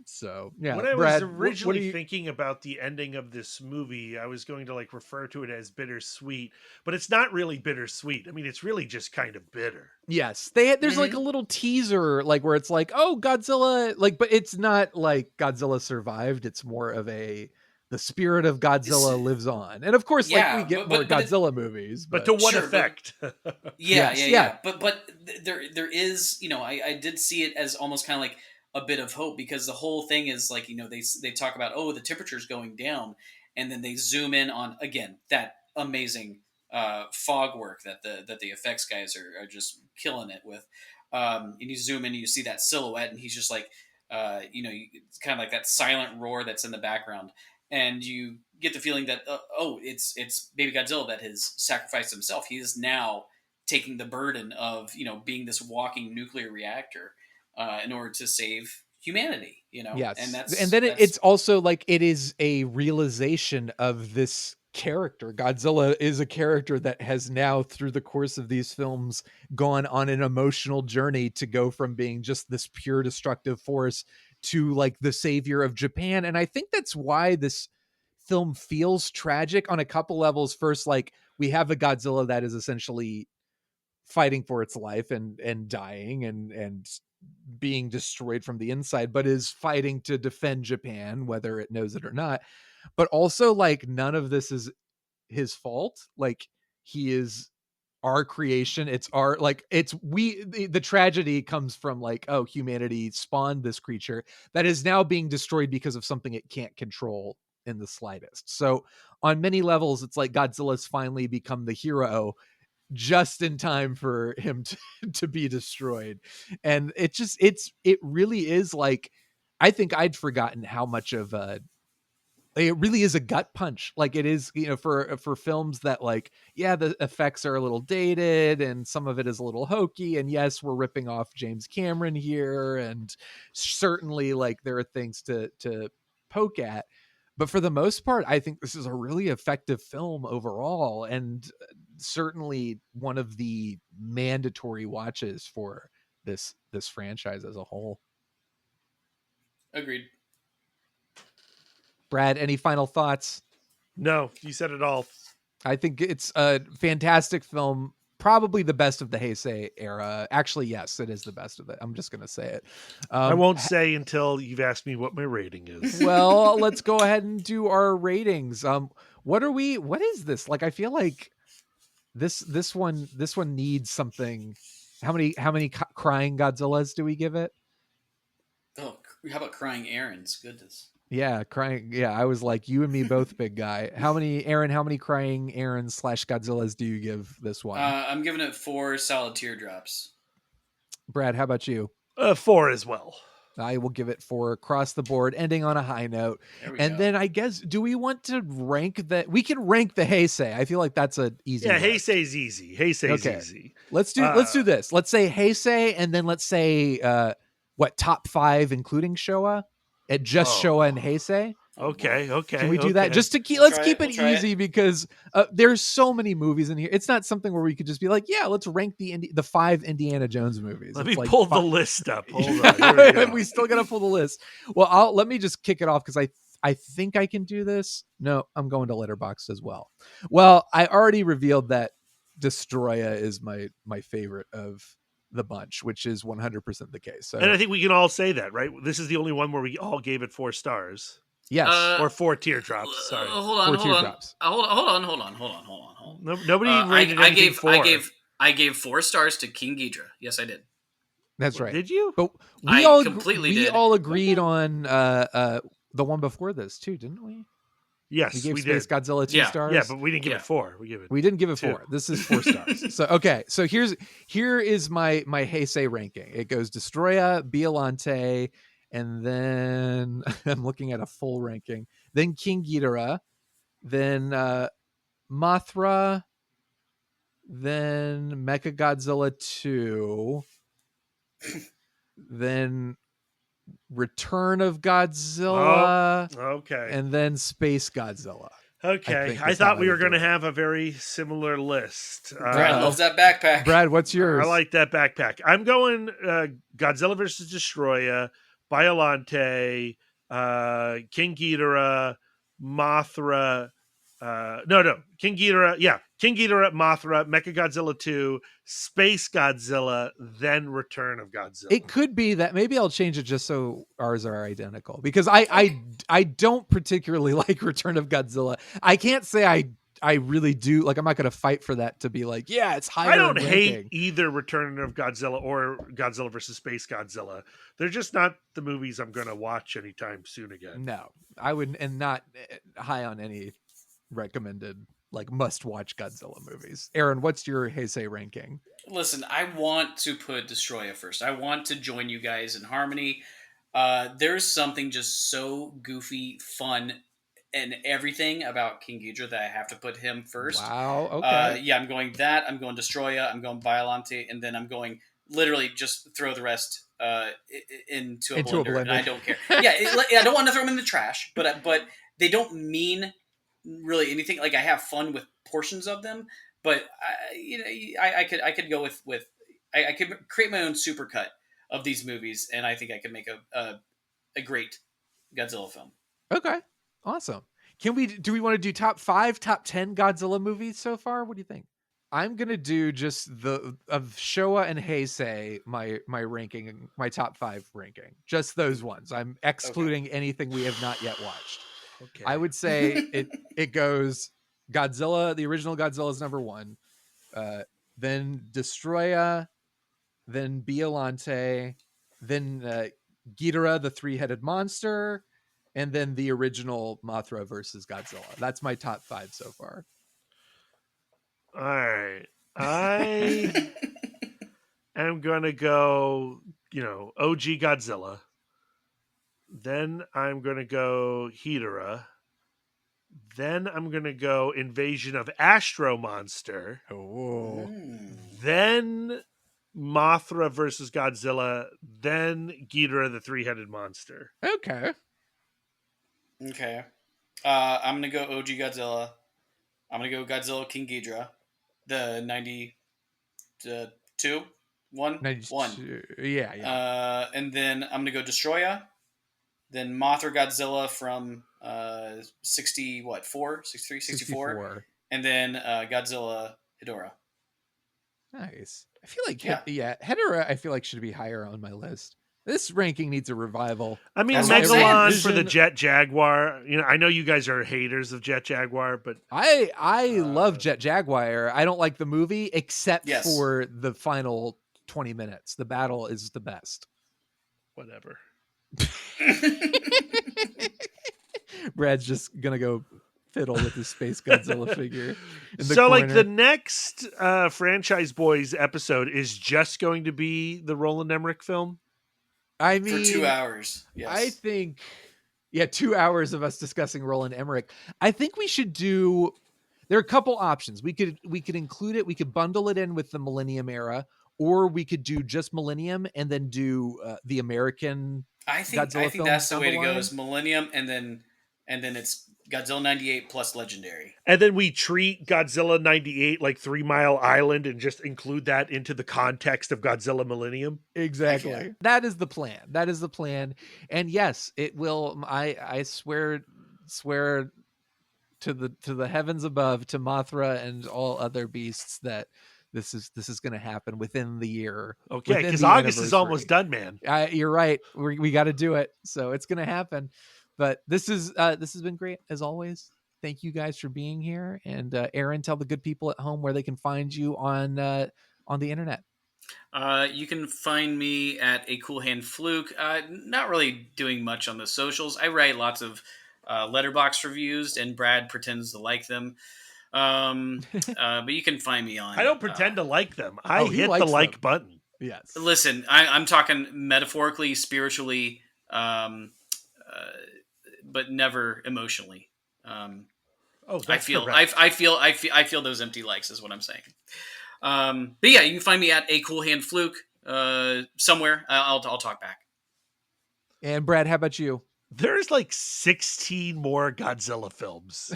So yeah. When I Brad, was originally thinking about the ending of this movie, I was going to like refer to it as bittersweet, but it's not really bittersweet. I mean, it's really just kind of bitter. Yes, there's like a little teaser, like where it's like, oh, Godzilla, like, but it's not like Godzilla survived. It's more of the spirit of Godzilla lives on, and of course, like we get more Godzilla movies, but to what effect? Yeah. But there is, I did see it as almost kind of like a bit of hope, because the whole thing is like, they talk about, the temperature's going down, and then they zoom in on, again, that amazing fog work that the effects guys are just killing it with, and you zoom in and you see that silhouette, and he's just like, it's kind of like that silent roar that's in the background, and you get the feeling that it's baby Godzilla that has sacrificed himself. He is now taking the burden of being this walking nuclear reactor in order to save humanity, Yes. and then it's also like it is a realization of this character. Godzilla is a character that has now, through the course of these films, gone on an emotional journey to go from being just this pure destructive force to like the savior of Japan. And I think that's why this film feels tragic on a couple levels. First, like, we have a Godzilla that is essentially fighting for its life and dying and being destroyed from the inside, but is fighting to defend Japan, whether it knows it or not. But also, like, none of this is his fault. Like, he is our creation. It's our, like, the tragedy comes from like, humanity spawned this creature that is now being destroyed because of something it can't control in the slightest. So on many levels, it's like Godzilla's finally become the hero just in time for him to be destroyed. And it really is like, I think I'd forgotten how much of it really is a gut punch. Like it is, for films that like, yeah, the effects are a little dated and some of it is a little hokey. And yes, we're ripping off James Cameron here. And certainly like there are things to poke at. But for the most part, I think this is a really effective film overall. And certainly one of the mandatory watches for this franchise as a whole. Agreed. Brad, any final thoughts? No, you said it all. I think it's a fantastic film. Probably the best of the Heisei era. Actually, yes, it is the best of it. I'm just going to say it. I won't say until you've asked me what my rating is. Well, let's go ahead and do our ratings. What is this? Like, I feel like this one needs something. How many crying Godzillas do we give it? Oh, how about crying errands? Goodness. Yeah, crying. Yeah, I was like, you and me both, big guy. How many crying errands / Godzillas do you give this one? I'm giving it 4 solid teardrops. Brad, how about you? 4 as well. I will give it 4 across the board, ending on a high note. And then I guess, do we want to rank that? We can rank the Heisei. I feel like that's an easy. Yeah, list. Heisei's easy. Heisei's easy. Let's do this. Let's say Heisei, and then let's say top 5 including Showa. At just Showa and Heisei. Okay. Can we do that? Just to keep keep it easy because there's so many movies in here. It's not something where we could just be like, yeah, let's rank the 5 Indiana Jones movies. Let me pull the list up. Hold on. We still gotta pull the list. Well, let me just kick it off because I think I can do this. No, I'm going to Letterboxd as well. Well, I already revealed that Destoroyah is my favorite of the bunch, which is 100% the case. So, and I think we can all say that, right? This is the only one where we all gave it 4 stars. Yes, or 4 teardrops. Sorry, hold on. Nobody rated anything 4. I gave 4 stars to King Ghidorah. Yes, I did. That's right. Did you? But we all agreed on the one before this too, didn't we? Yes, we gave SpaceGodzilla 2 stars. Yeah, but we didn't give it 4. We didn't give it 2. 4. This is 4 stars. So okay. So here is my Heisei ranking. It goes Destoroyah, Biollante, and then I'm looking at a full ranking. Then King Ghidorah, then Mothra, then Mechagodzilla 2, then Return of Godzilla. Oh, okay. And then SpaceGodzilla. Okay. I thought we were going to have a very similar list. Brad loves that backpack. Brad, what's yours? I like that backpack. I'm going Godzilla vs. Destoroyah, Biollante, King Ghidorah, Mothra. King Ghidorah. Yeah, King Ghidorah, Mothra, Mechagodzilla 2, SpaceGodzilla, then Return of Godzilla. It could be that maybe I'll change it just so ours are identical because I don't particularly like Return of Godzilla. I can't say I really do. Like, I'm not going to fight for that to be like, yeah, it's higher. I don't hate either Return of Godzilla or Godzilla vs. SpaceGodzilla. They're just not the movies I'm going to watch anytime soon again. No, I wouldn't, and not high on any recommended like must-watch Godzilla movies. Aaron, what's your Heisei ranking? Listen, I want to put Destoroyah first. I want to join you guys in harmony. There's something just so goofy, fun, and everything about King Ghidorah that I have to put him first. Wow, okay. Yeah, I'm going that. I'm going Destoroyah. I'm going Biollante. And then I'm going literally just throw the rest into a blender. And I don't care. I don't want to throw them in the trash, but they don't mean really anything. Like, I have fun with portions of them, but I could go with I could create my own supercut of these movies, and I think I could make a great Godzilla film. Okay, awesome. Do we want to do top 5, top 10 Godzilla movies so far? What do you think? I'm gonna do just of Showa and Heisei my ranking, my top 5 ranking, just those ones. I'm excluding anything we have not yet watched. Okay. I would say it goes Godzilla, the original Godzilla is number 1, then Destoroyah, then Biollante, then Ghidorah, the 3-headed monster, and then the original Mothra versus Godzilla. That's my top 5 so far. All right. I am going to go, OG Godzilla. Then I'm going to go Ghidorah. Then I'm going to go Invasion of Astro Monster. Oh. Then Mothra versus Godzilla. Then Ghidorah, the three-headed monster. Okay. Okay. I'm going to go OG Godzilla. I'm going to go Godzilla King Ghidorah. The 92? 1? 92. Yeah. And then I'm going to go Destoroyah. Then Mothra Godzilla from 64? 63? 64. And then Godzilla Ghidorah. Nice. I feel like Ghidorah I feel like should be higher on my list. This ranking needs a revival. I mean, That's what I'm saying. Megalon for the Jet Jaguar. I know you guys are haters of Jet Jaguar, but I love Jet Jaguar. I don't like the movie except Yes. for the final 20 minutes. The battle is the best. whatever. Brad's just gonna go fiddle with his Space Godzilla figure in the So, corner. the next Franchyze Boiz episode is just going to be the Roland Emmerich film? I mean, For 2 hours. Yes. I think 2 hours of us discussing Roland Emmerich. I think we should do. There are a couple options. We could include it. We could bundle it in with the Millennium Era, or we could do just Millennium and then do the American. I think Godzilla that's the film way to down the go. line. Is Millennium and then it's Godzilla 98 plus Legendary. And then we treat Godzilla 98 like 3 Mile Island and just include that into the context of Godzilla Millennium. Exactly. Yeah. That is the plan. And yes, it will. I swear to the heavens above, to Mothra and all other beasts, that this is going to happen within the year. Okay, because August is almost done, man. You're right. We got to do it. So it's going to happen. But this has been great as always. Thank you guys for being here. And Aaron, tell the good people at home where they can find you on the internet. You can find me at A Cool Hand Fluke. Not really doing much on the socials. I write lots of letterbox reviews, and Brad pretends to like them. But you can find me on. I don't pretend to like them. I he hit the likes like them. button. Yes. Listen, I'm talking metaphorically, spiritually, but never emotionally. That's I feel correct. I feel those empty likes is what I'm saying. But yeah, you can find me at A Cool Hand Fluke somewhere. I'll talk back. And Brad, how about you? There's 16 more Godzilla films.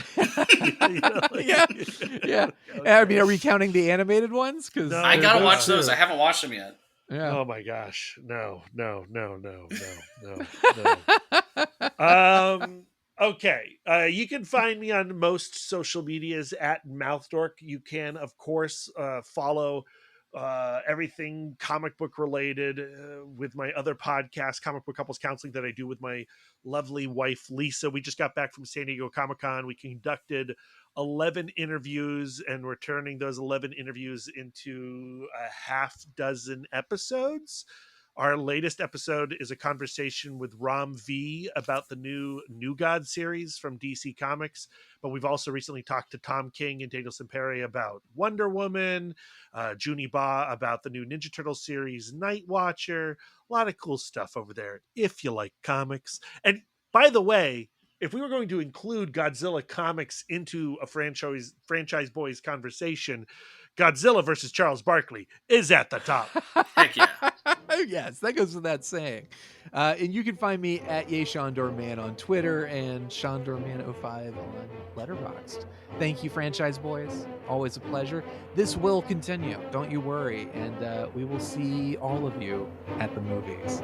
Yeah. I mean, are we counting the animated ones? Because No, I gotta watch too. those. I haven't watched them yet. Yeah. Oh my gosh. No. Okay. You can find me on most social medias at Mouthdork. You can, of course, follow everything comic book related with my other podcast, Comic Book Couples Counseling, that I do with my lovely wife, Lisa. We just got back from San Diego Comic-Con. We conducted 11 interviews, and we're turning those 11 interviews into a half dozen episodes. Our latest episode is a conversation with Ram V about the new New God series from DC Comics. But we've also recently talked to Tom King and Daniel Sampere about Wonder Woman, Junie Ba about the new Ninja Turtle series, Night Watcher. A lot of cool stuff over there if you like comics. And by the way, if we were going to include Godzilla comics into a Franchyze Boiz conversation, Godzilla versus Charles Barkley is at the top. Heck yeah. Yes, that goes without saying. And you can find me at YayShawnDoorman on Twitter and ShawnDoorman05 on Letterboxd. Thank you, Franchyze Boiz. Always a pleasure. This will continue. Don't you worry. And we will see all of you at the movies.